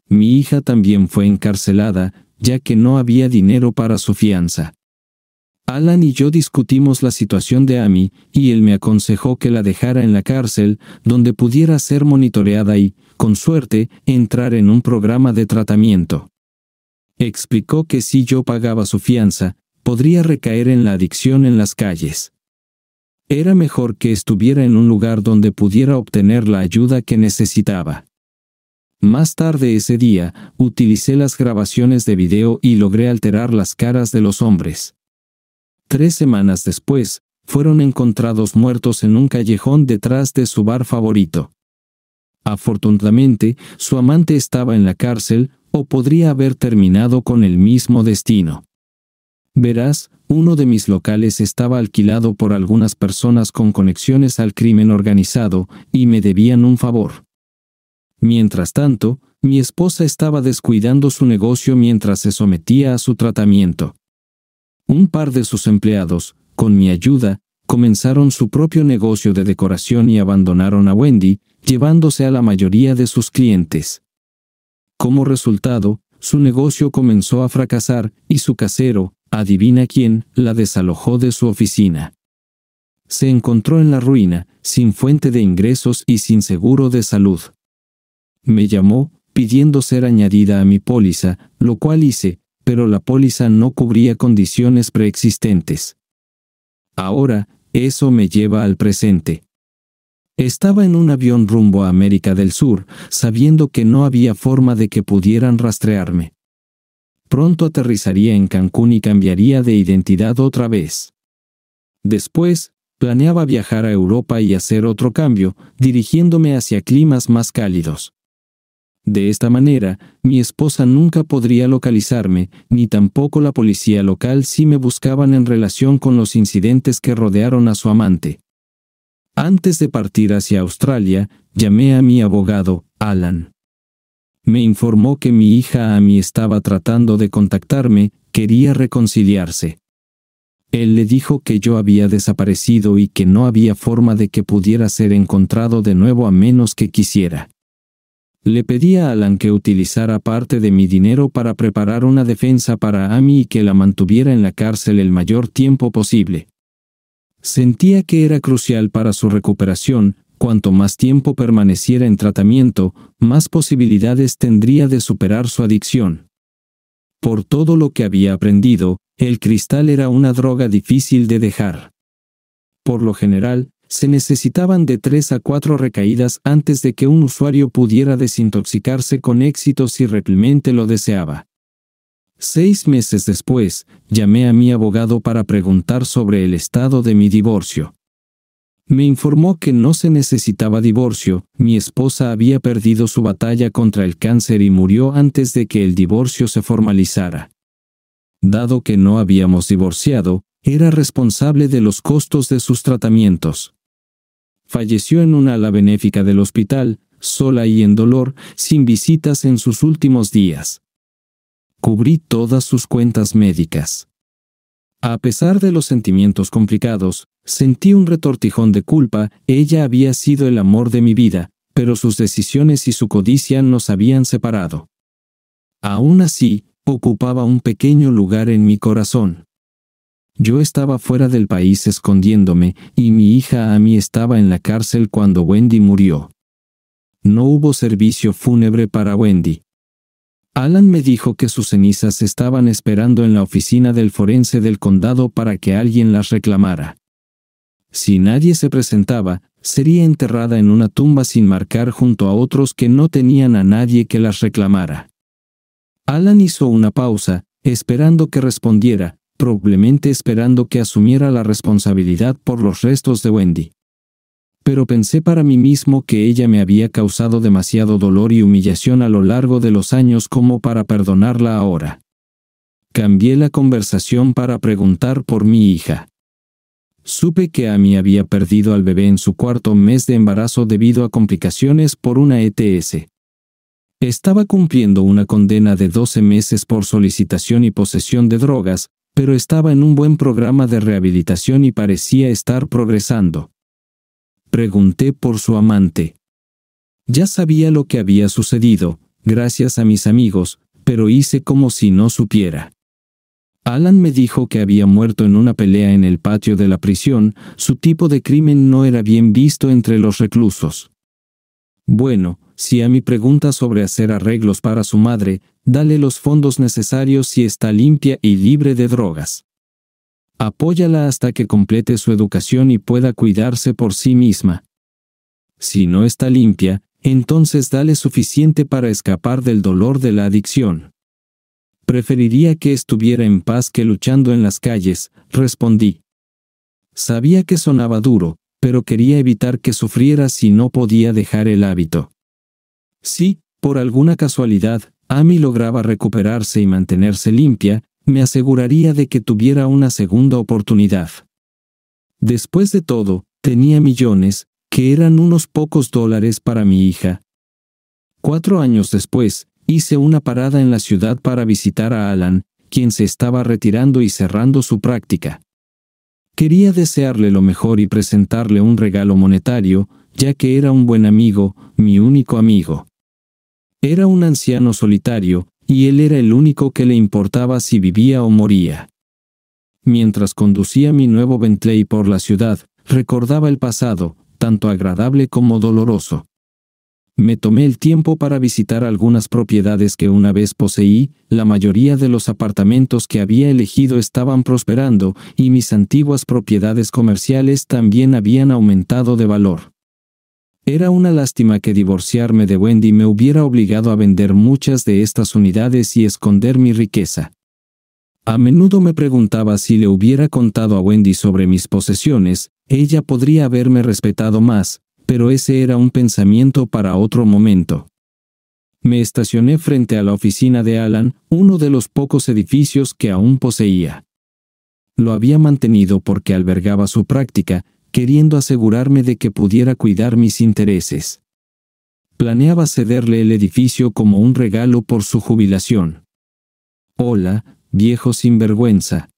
Mi hija también fue encarcelada, ya que no había dinero para su fianza. Alan y yo discutimos la situación de Amy, y él me aconsejó que la dejara en la cárcel, donde pudiera ser monitoreada y, con suerte, entrar en un programa de tratamiento. Explicó que si yo pagaba su fianza, podría recaer en la adicción en las calles. Era mejor que estuviera en un lugar donde pudiera obtener la ayuda que necesitaba. Más tarde ese día, utilicé las grabaciones de video y logré alterar las caras de los hombres. 3 semanas después, fueron encontrados muertos en un callejón detrás de su bar favorito. Afortunadamente, su amante estaba en la cárcel, o podría haber terminado con el mismo destino. Verás, uno de mis locales estaba alquilado por algunas personas con conexiones al crimen organizado y me debían un favor. Mientras tanto, mi esposa estaba descuidando su negocio mientras se sometía a su tratamiento. Un par de sus empleados, con mi ayuda, comenzaron su propio negocio de decoración y abandonaron a Wendy, llevándose a la mayoría de sus clientes. Como resultado, su negocio comenzó a fracasar y su casero, adivina quién, la desalojó de su oficina. Se encontró en la ruina, sin fuente de ingresos y sin seguro de salud. Me llamó, pidiendo ser añadida a mi póliza, lo cual hice, pero la póliza no cubría condiciones preexistentes. Ahora, eso me lleva al presente. Estaba en un avión rumbo a América del Sur, sabiendo que no había forma de que pudieran rastrearme. Pronto aterrizaría en Cancún y cambiaría de identidad otra vez. Después, planeaba viajar a Europa y hacer otro cambio, dirigiéndome hacia climas más cálidos. De esta manera, mi esposa nunca podría localizarme, ni tampoco la policía local si me buscaban en relación con los incidentes que rodearon a su amante. Antes de partir hacia Australia, llamé a mi abogado, Alan. Me informó que mi hija Amy estaba tratando de contactarme, quería reconciliarse. Él le dijo que yo había desaparecido y que no había forma de que pudiera ser encontrado de nuevo a menos que quisiera. Le pedí a Alan que utilizara parte de mi dinero para preparar una defensa para Amy y que la mantuviera en la cárcel el mayor tiempo posible. Sentía que era crucial para su recuperación. Cuanto más tiempo permaneciera en tratamiento, más posibilidades tendría de superar su adicción. Por todo lo que había aprendido, el cristal era una droga difícil de dejar. Por lo general, se necesitaban de 3 a 4 recaídas antes de que un usuario pudiera desintoxicarse con éxito si realmente lo deseaba. 6 meses después, llamé a mi abogado para preguntar sobre el estado de mi divorcio. Me informó que no se necesitaba divorcio, mi esposa había perdido su batalla contra el cáncer y murió antes de que el divorcio se formalizara. Dado que no habíamos divorciado, era responsable de los costos de sus tratamientos. Falleció en una ala benéfica del hospital, sola y en dolor, sin visitas en sus últimos días. Cubrí todas sus cuentas médicas. A pesar de los sentimientos complicados, sentí un retortijón de culpa. Ella había sido el amor de mi vida, pero sus decisiones y su codicia nos habían separado. Aún así, ocupaba un pequeño lugar en mi corazón. Yo estaba fuera del país escondiéndome, y mi hija Amy estaba en la cárcel cuando Wendy murió. No hubo servicio fúnebre para Wendy. Alan me dijo que sus cenizas estaban esperando en la oficina del forense del condado para que alguien las reclamara. Si nadie se presentaba, sería enterrada en una tumba sin marcar junto a otros que no tenían a nadie que las reclamara. Alan hizo una pausa, esperando que respondiera, probablemente esperando que asumiera la responsabilidad por los restos de Wendy. Pero pensé para mí mismo que ella me había causado demasiado dolor y humillación a lo largo de los años como para perdonarla ahora. Cambié la conversación para preguntar por mi hija. Supe que Amy había perdido al bebé en su 4º mes de embarazo debido a complicaciones por una ETS. Estaba cumpliendo una condena de 12 meses por solicitación y posesión de drogas, pero estaba en un buen programa de rehabilitación y parecía estar progresando. Pregunté por su amante. Ya sabía lo que había sucedido, gracias a mis amigos, pero hice como si no supiera. Alan me dijo que había muerto en una pelea en el patio de la prisión. Su tipo de crimen no era bien visto entre los reclusos. Bueno, si Amy pregunta sobre hacer arreglos para su madre, dale los fondos necesarios si está limpia y libre de drogas. Apóyala hasta que complete su educación y pueda cuidarse por sí misma. Si no está limpia, entonces dale suficiente para escapar del dolor de la adicción. Preferiría que estuviera en paz que luchando en las calles, respondí. Sabía que sonaba duro, pero quería evitar que sufriera si no podía dejar el hábito. Si, por alguna casualidad, Amy lograba recuperarse y mantenerse limpia, me aseguraría de que tuviera una segunda oportunidad. Después de todo, tenía millones, que eran unos pocos dólares para mi hija. 4 años después, hice una parada en la ciudad para visitar a Alan, quien se estaba retirando y cerrando su práctica. Quería desearle lo mejor y presentarle un regalo monetario, ya que era un buen amigo, mi único amigo. Era un anciano solitario, y él era el único que le importaba si vivía o moría. Mientras conducía mi nuevo Bentley por la ciudad, recordaba el pasado, tanto agradable como doloroso. Me tomé el tiempo para visitar algunas propiedades que una vez poseí, la mayoría de los apartamentos que había elegido estaban prosperando, y mis antiguas propiedades comerciales también habían aumentado de valor. Era una lástima que divorciarme de Wendy me hubiera obligado a vender muchas de estas unidades y esconder mi riqueza. A menudo me preguntaba si le hubiera contado a Wendy sobre mis posesiones, ella podría haberme respetado más, pero ese era un pensamiento para otro momento. Me estacioné frente a la oficina de Alan, uno de los pocos edificios que aún poseía. Lo había mantenido porque albergaba su práctica, queriendo asegurarme de que pudiera cuidar mis intereses. Planeaba cederle el edificio como un regalo por su jubilación. «Hola, viejo sinvergüenza».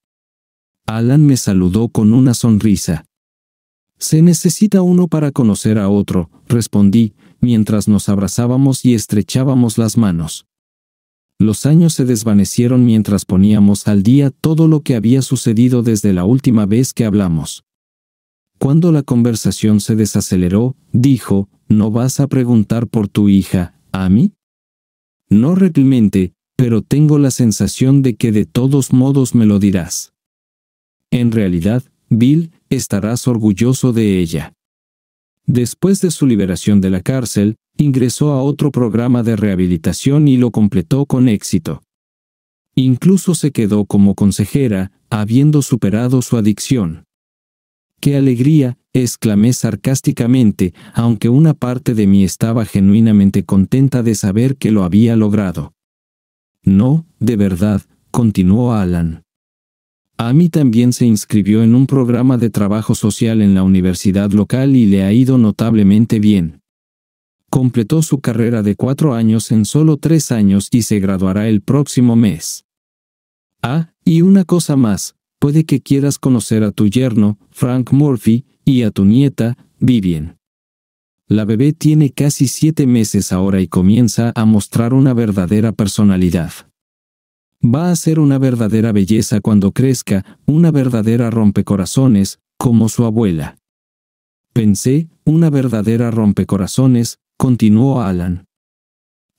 Alan me saludó con una sonrisa. «Se necesita uno para conocer a otro», respondí, mientras nos abrazábamos y estrechábamos las manos. Los años se desvanecieron mientras poníamos al día todo lo que había sucedido desde la última vez que hablamos. Cuando la conversación se desaceleró, dijo, «¿No vas a preguntar por tu hija, Amy?» «No realmente, pero tengo la sensación de que de todos modos me lo dirás». «En realidad, Bill, estarás orgulloso de ella». Después de su liberación de la cárcel, ingresó a otro programa de rehabilitación y lo completó con éxito. Incluso se quedó como consejera, habiendo superado su adicción. «¡Qué alegría!», exclamé sarcásticamente, aunque una parte de mí estaba genuinamente contenta de saber que lo había logrado. «No, de verdad», continuó Alan. Amy también se inscribió en un programa de trabajo social en la universidad local y le ha ido notablemente bien. Completó su carrera de 4 años en solo 3 años y se graduará el próximo mes. Ah, y una cosa más. Puede que quieras conocer a tu yerno, Frank Murphy, y a tu nieta, Vivian. La bebé tiene casi 7 meses ahora y comienza a mostrar una verdadera personalidad. Va a ser una verdadera belleza cuando crezca, una verdadera rompecorazones, como su abuela. Pensé, una verdadera rompecorazones, continuó Alan.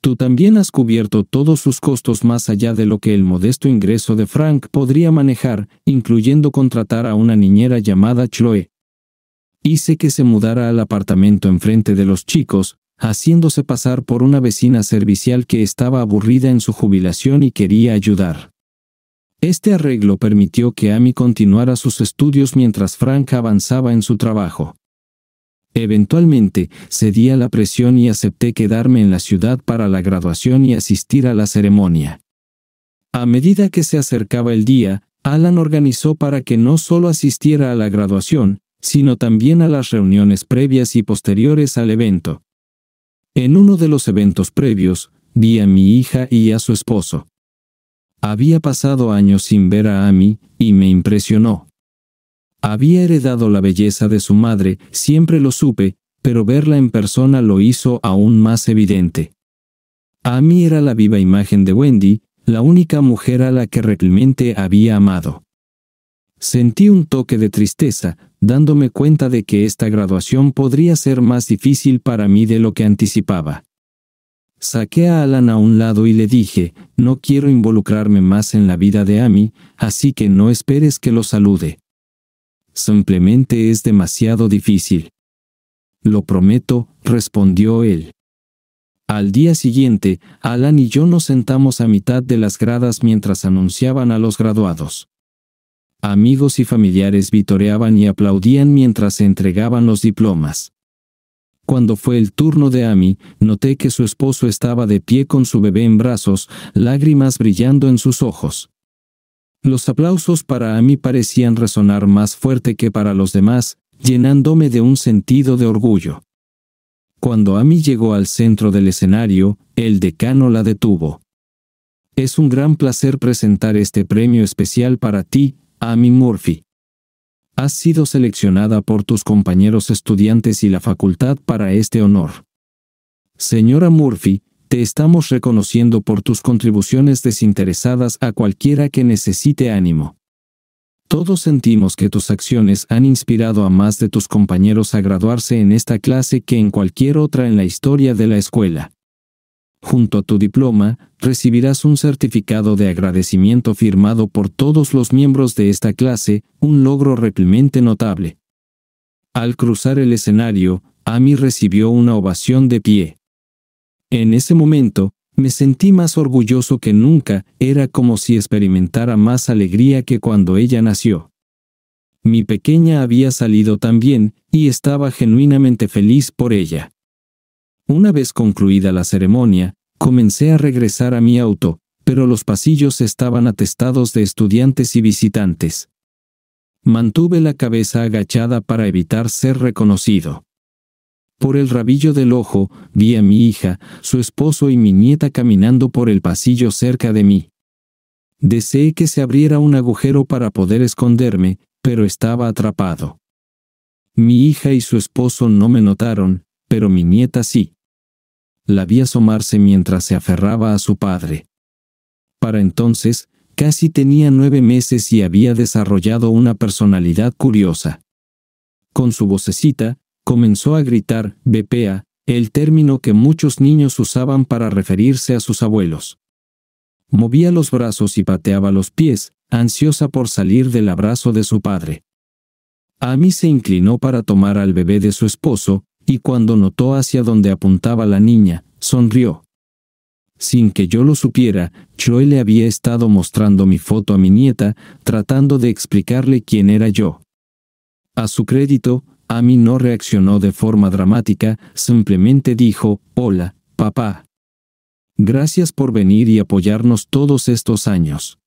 Tú también has cubierto todos sus costos más allá de lo que el modesto ingreso de Frank podría manejar, incluyendo contratar a una niñera llamada Chloe. Hice que se mudara al apartamento enfrente de los chicos, haciéndose pasar por una vecina servicial que estaba aburrida en su jubilación y quería ayudar. Este arreglo permitió que Amy continuara sus estudios mientras Frank avanzaba en su trabajo. Eventualmente, cedí a la presión y acepté quedarme en la ciudad para la graduación y asistir a la ceremonia. A medida que se acercaba el día, Alan organizó para que no solo asistiera a la graduación, sino también a las reuniones previas y posteriores al evento. En uno de los eventos previos, vi a mi hija y a su esposo. Había pasado años sin ver a Amy, y me impresionó. Había heredado la belleza de su madre, siempre lo supe, pero verla en persona lo hizo aún más evidente. Amy era la viva imagen de Wendy, la única mujer a la que realmente había amado. Sentí un toque de tristeza, dándome cuenta de que esta graduación podría ser más difícil para mí de lo que anticipaba. Saqué a Alan a un lado y le dije, no quiero involucrarme más en la vida de Amy, así que no esperes que lo salude. Simplemente es demasiado difícil. Lo prometo, respondió él. Al día siguiente, Alan y yo nos sentamos a mitad de las gradas mientras anunciaban a los graduados. Amigos y familiares vitoreaban y aplaudían mientras se entregaban los diplomas. Cuando fue el turno de Amy, noté que su esposo estaba de pie con su bebé en brazos, lágrimas brillando en sus ojos. Los aplausos para Amy parecían resonar más fuerte que para los demás, llenándome de un sentido de orgullo. Cuando Amy llegó al centro del escenario, el decano la detuvo. Es un gran placer presentar este premio especial para ti, Amy Murphy. Has sido seleccionada por tus compañeros estudiantes y la facultad para este honor. Señora Murphy, te estamos reconociendo por tus contribuciones desinteresadas a cualquiera que necesite ánimo. Todos sentimos que tus acciones han inspirado a más de tus compañeros a graduarse en esta clase que en cualquier otra en la historia de la escuela. Junto a tu diploma, recibirás un certificado de agradecimiento firmado por todos los miembros de esta clase, un logro realmente notable. Al cruzar el escenario, Amy recibió una ovación de pie. En ese momento, me sentí más orgulloso que nunca, era como si experimentara más alegría que cuando ella nació. Mi pequeña había salido tan bien, y estaba genuinamente feliz por ella. Una vez concluida la ceremonia, comencé a regresar a mi auto, pero los pasillos estaban atestados de estudiantes y visitantes. Mantuve la cabeza agachada para evitar ser reconocido. Por el rabillo del ojo, vi a mi hija, su esposo y mi nieta caminando por el pasillo cerca de mí. Deseé que se abriera un agujero para poder esconderme, pero estaba atrapado. Mi hija y su esposo no me notaron, pero mi nieta sí. La vi asomarse mientras se aferraba a su padre. Para entonces, casi tenía 9 meses y había desarrollado una personalidad curiosa. Con su vocecita, comenzó a gritar "BPA", el término que muchos niños usaban para referirse a sus abuelos. Movía los brazos y pateaba los pies, ansiosa por salir del abrazo de su padre. Amy se inclinó para tomar al bebé de su esposo, y cuando notó hacia dónde apuntaba la niña, sonrió. Sin que yo lo supiera, Joe le había estado mostrando mi foto a mi nieta, tratando de explicarle quién era yo. A su crédito, Amy no reaccionó de forma dramática, simplemente dijo, «Hola, papá. Gracias por venir y apoyarnos todos estos años».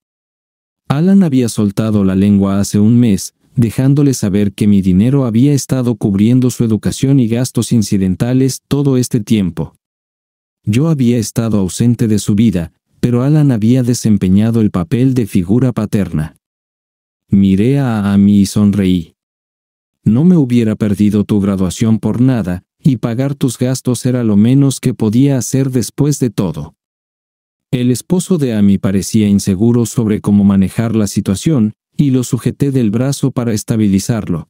Alan había soltado la lengua hace un mes, dejándole saber que mi dinero había estado cubriendo su educación y gastos incidentales todo este tiempo. Yo había estado ausente de su vida, pero Alan había desempeñado el papel de figura paterna. Miré a Amy y sonreí. No me hubiera perdido tu graduación por nada, y pagar tus gastos era lo menos que podía hacer después de todo. El esposo de Amy parecía inseguro sobre cómo manejar la situación, y lo sujeté del brazo para estabilizarlo.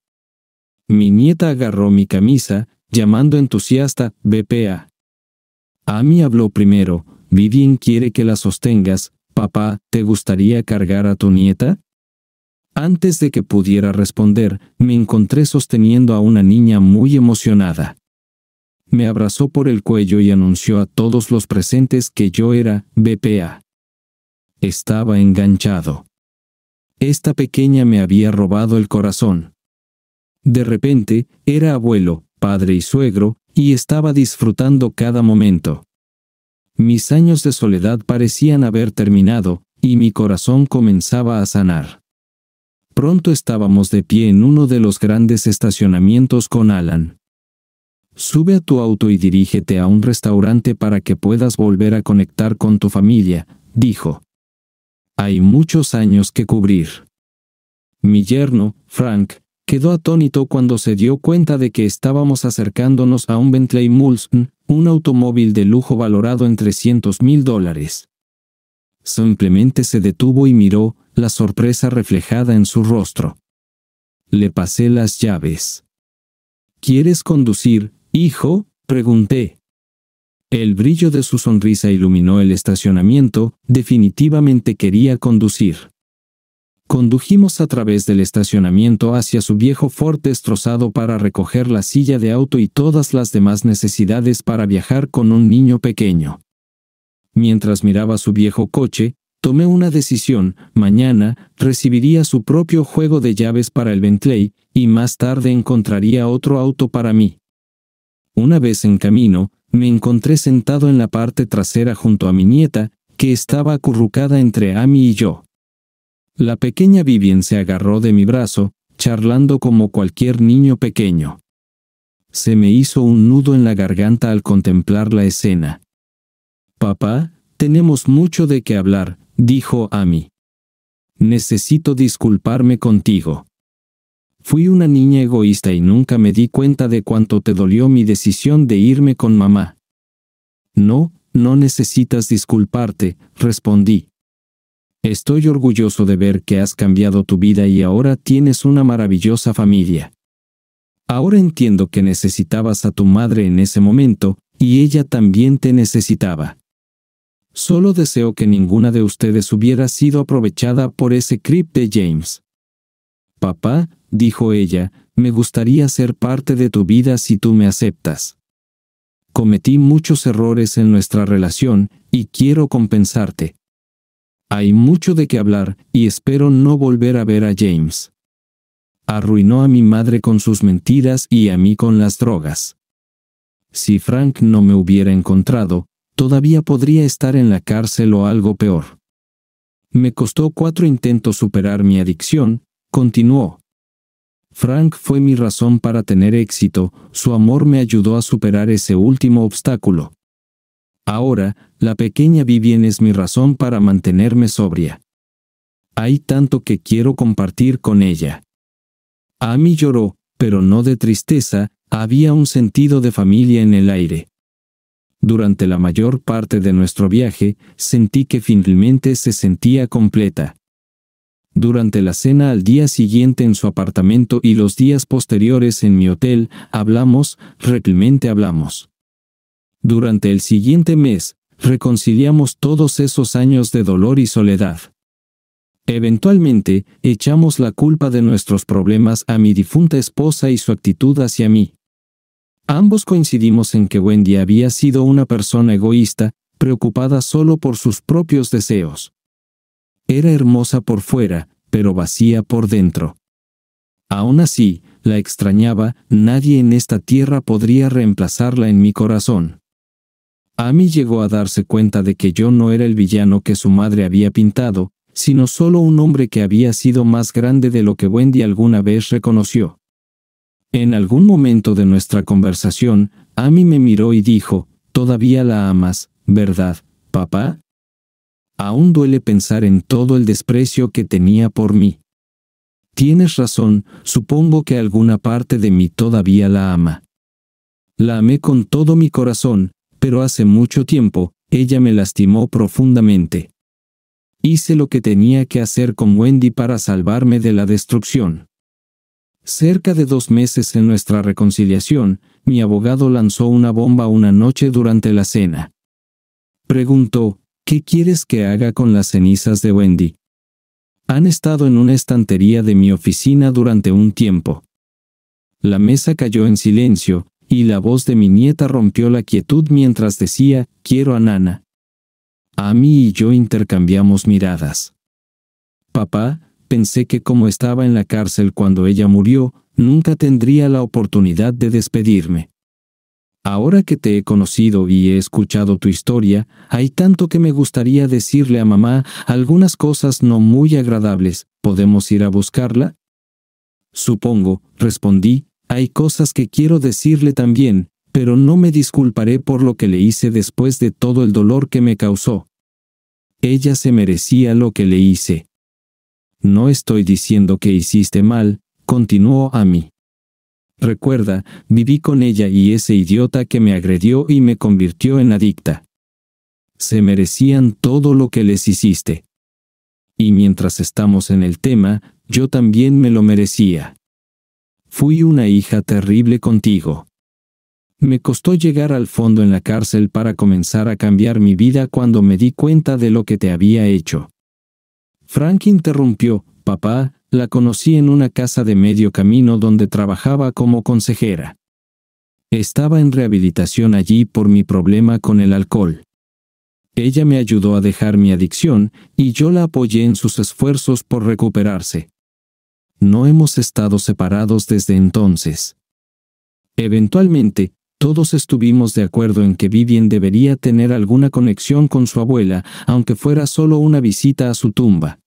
Mi nieta agarró mi camisa, llamando entusiasta, «BPA». Amy habló primero, «Vivian quiere que la sostengas, papá, ¿te gustaría cargar a tu nieta?». Antes de que pudiera responder, me encontré sosteniendo a una niña muy emocionada. Me abrazó por el cuello y anunció a todos los presentes que yo era BPA. Estaba enganchado. Esta pequeña me había robado el corazón. De repente, era abuelo, padre y suegro, y estaba disfrutando cada momento. Mis años de soledad parecían haber terminado, y mi corazón comenzaba a sanar. Pronto estábamos de pie en uno de los grandes estacionamientos con Alan. Sube a tu auto y dirígete a un restaurante para que puedas volver a conectar con tu familia, dijo. Hay muchos años que cubrir. Mi yerno, Frank, quedó atónito cuando se dio cuenta de que estábamos acercándonos a un Bentley Mulsanne, un automóvil de lujo valorado en $300,000. Simplemente se detuvo y miró, la sorpresa reflejada en su rostro. Le pasé las llaves. ¿Quieres conducir, hijo?, pregunté. El brillo de su sonrisa iluminó el estacionamiento, definitivamente quería conducir. Condujimos a través del estacionamiento hacia su viejo Ford destrozado para recoger la silla de auto y todas las demás necesidades para viajar con un niño pequeño. Mientras miraba su viejo coche, tomé una decisión: mañana recibiría su propio juego de llaves para el Bentley, y más tarde encontraría otro auto para mí. Una vez en camino, me encontré sentado en la parte trasera junto a mi nieta, que estaba acurrucada entre Amy y yo. La pequeña Vivien se agarró de mi brazo, charlando como cualquier niño pequeño. Se me hizo un nudo en la garganta al contemplar la escena. «Papá, tenemos mucho de qué hablar», dijo Amy. «Necesito disculparme contigo. Fui una niña egoísta y nunca me di cuenta de cuánto te dolió mi decisión de irme con mamá». «No, no necesitas disculparte», respondí. «Estoy orgulloso de ver que has cambiado tu vida y ahora tienes una maravillosa familia. Ahora entiendo que necesitabas a tu madre en ese momento, y ella también te necesitaba. Solo deseo que ninguna de ustedes hubiera sido aprovechada por ese creep de James». «Papá», dijo ella, «me gustaría ser parte de tu vida si tú me aceptas. Cometí muchos errores en nuestra relación, y quiero compensarte. Hay mucho de qué hablar, y espero no volver a ver a James. Arruinó a mi madre con sus mentiras y a mí con las drogas. Si Frank no me hubiera encontrado, todavía podría estar en la cárcel o algo peor. Me costó 4 intentos superar mi adicción», continuó. «Frank fue mi razón para tener éxito, su amor me ayudó a superar ese último obstáculo. Ahora, la pequeña Vivien es mi razón para mantenerme sobria. Hay tanto que quiero compartir con ella». Amy lloró, pero no de tristeza, había un sentido de familia en el aire. Durante la mayor parte de nuestro viaje, sentí que finalmente se sentía completa. Durante la cena al día siguiente en su apartamento y los días posteriores en mi hotel, realmente hablamos. Durante el siguiente mes, reconciliamos todos esos años de dolor y soledad. Eventualmente, echamos la culpa de nuestros problemas a mi difunta esposa y su actitud hacia mí. Ambos coincidimos en que Wendy había sido una persona egoísta, preocupada solo por sus propios deseos. Era hermosa por fuera, pero vacía por dentro. Aún así, la extrañaba, nadie en esta tierra podría reemplazarla en mi corazón. Amy llegó a darse cuenta de que yo no era el villano que su madre había pintado, sino solo un hombre que había sido más grande de lo que Wendy alguna vez reconoció. En algún momento de nuestra conversación, Amy me miró y dijo, «Todavía la amas, ¿verdad, papá?» Aún duele pensar en todo el desprecio que tenía por mí. Tienes razón, supongo que alguna parte de mí todavía la ama. La amé con todo mi corazón, pero hace mucho tiempo, ella me lastimó profundamente. Hice lo que tenía que hacer con Wendy para salvarme de la destrucción. Cerca de 2 meses en nuestra reconciliación, mi abogado lanzó una bomba una noche durante la cena. Preguntó, «¿Qué quieres que haga con las cenizas de Wendy? Han estado en una estantería de mi oficina durante un tiempo». La mesa cayó en silencio, y la voz de mi nieta rompió la quietud mientras decía, «Quiero a Nana». Amy y yo intercambiamos miradas. «Papá», pensé que como estaba en la cárcel cuando ella murió, nunca tendría la oportunidad de despedirme. Ahora que te he conocido y he escuchado tu historia, hay tanto que me gustaría decirle a mamá, algunas cosas no muy agradables. ¿Podemos ir a buscarla? Supongo, respondí, hay cosas que quiero decirle también, pero no me disculparé por lo que le hice después de todo el dolor que me causó. Ella se merecía lo que le hice. No estoy diciendo que hiciste mal, continuó Amy. Recuerda, viví con ella y ese idiota que me agredió y me convirtió en adicta. Se merecían todo lo que les hiciste. Y mientras estamos en el tema, yo también me lo merecía. Fui una hija terrible contigo. Me costó llegar al fondo en la cárcel para comenzar a cambiar mi vida cuando me di cuenta de lo que te había hecho. Frank interrumpió, «Papá, la conocí en una casa de medio camino donde trabajaba como consejera. Estaba en rehabilitación allí por mi problema con el alcohol. Ella me ayudó a dejar mi adicción y yo la apoyé en sus esfuerzos por recuperarse. No hemos estado separados desde entonces. Eventualmente, Todos estuvimos de acuerdo en que Vivian debería tener alguna conexión con su abuela, aunque fuera solo una visita a su tumba.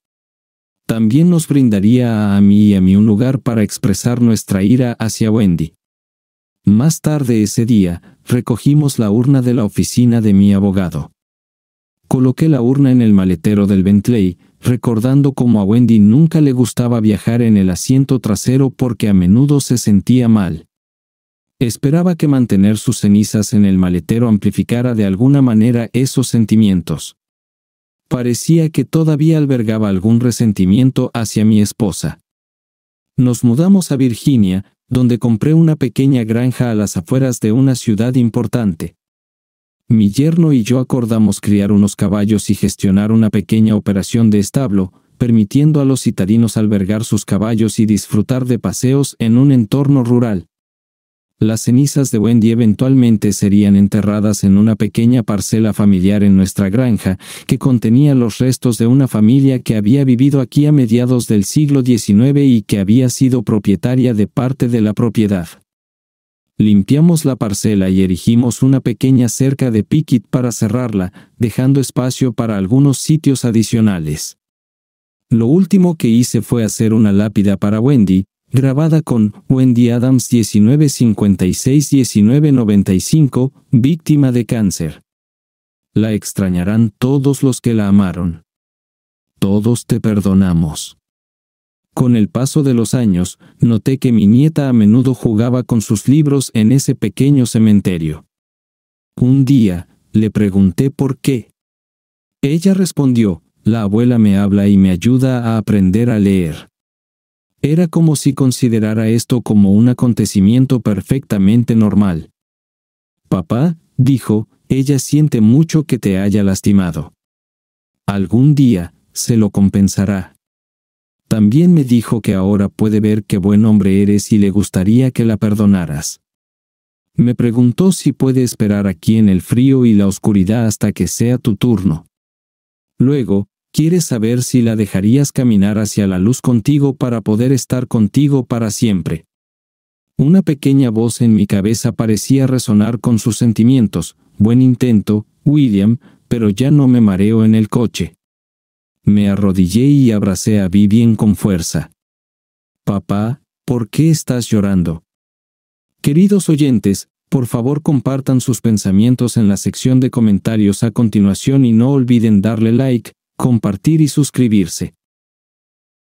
También nos brindaría a mí y a mí un lugar para expresar nuestra ira hacia Wendy. Más tarde ese día, recogimos la urna de la oficina de mi abogado. Coloqué la urna en el maletero del Bentley, recordando cómo a Wendy nunca le gustaba viajar en el asiento trasero porque a menudo se sentía mal. Esperaba que mantener sus cenizas en el maletero amplificara de alguna manera esos sentimientos. Parecía que todavía albergaba algún resentimiento hacia mi esposa. Nos mudamos a Virginia, donde compré una pequeña granja a las afueras de una ciudad importante. Mi yerno y yo acordamos criar unos caballos y gestionar una pequeña operación de establo, permitiendo a los citadinos albergar sus caballos y disfrutar de paseos en un entorno rural. Las cenizas de Wendy eventualmente serían enterradas en una pequeña parcela familiar en nuestra granja, que contenía los restos de una familia que había vivido aquí a mediados del siglo XIX y que había sido propietaria de parte de la propiedad. Limpiamos la parcela y erigimos una pequeña cerca de piquet para cerrarla, dejando espacio para algunos sitios adicionales. Lo último que hice fue hacer una lápida para Wendy, grabada con Wendy Adams 1956-1995, víctima de cáncer. La extrañarán todos los que la amaron. Todos te perdonamos. Con el paso de los años, noté que mi nieta a menudo jugaba con sus libros en ese pequeño cementerio. Un día, le pregunté por qué. Ella respondió, la abuela me habla y me ayuda a aprender a leer. Era como si considerara esto como un acontecimiento perfectamente normal. Papá, dijo, ella siente mucho que te haya lastimado. Algún día, se lo compensará. También me dijo que ahora puede ver qué buen hombre eres y le gustaría que la perdonaras. Me preguntó si puede esperar aquí en el frío y la oscuridad hasta que sea tu turno. Luego, quiere saber si la dejarías caminar hacia la luz contigo para poder estar contigo para siempre. Una pequeña voz en mi cabeza parecía resonar con sus sentimientos. Buen intento, William, pero ya no me mareo en el coche. Me arrodillé y abracé a Vivian con fuerza. Papá, ¿por qué estás llorando? Queridos oyentes, por favor compartan sus pensamientos en la sección de comentarios a continuación y no olviden darle like, compartir y suscribirse.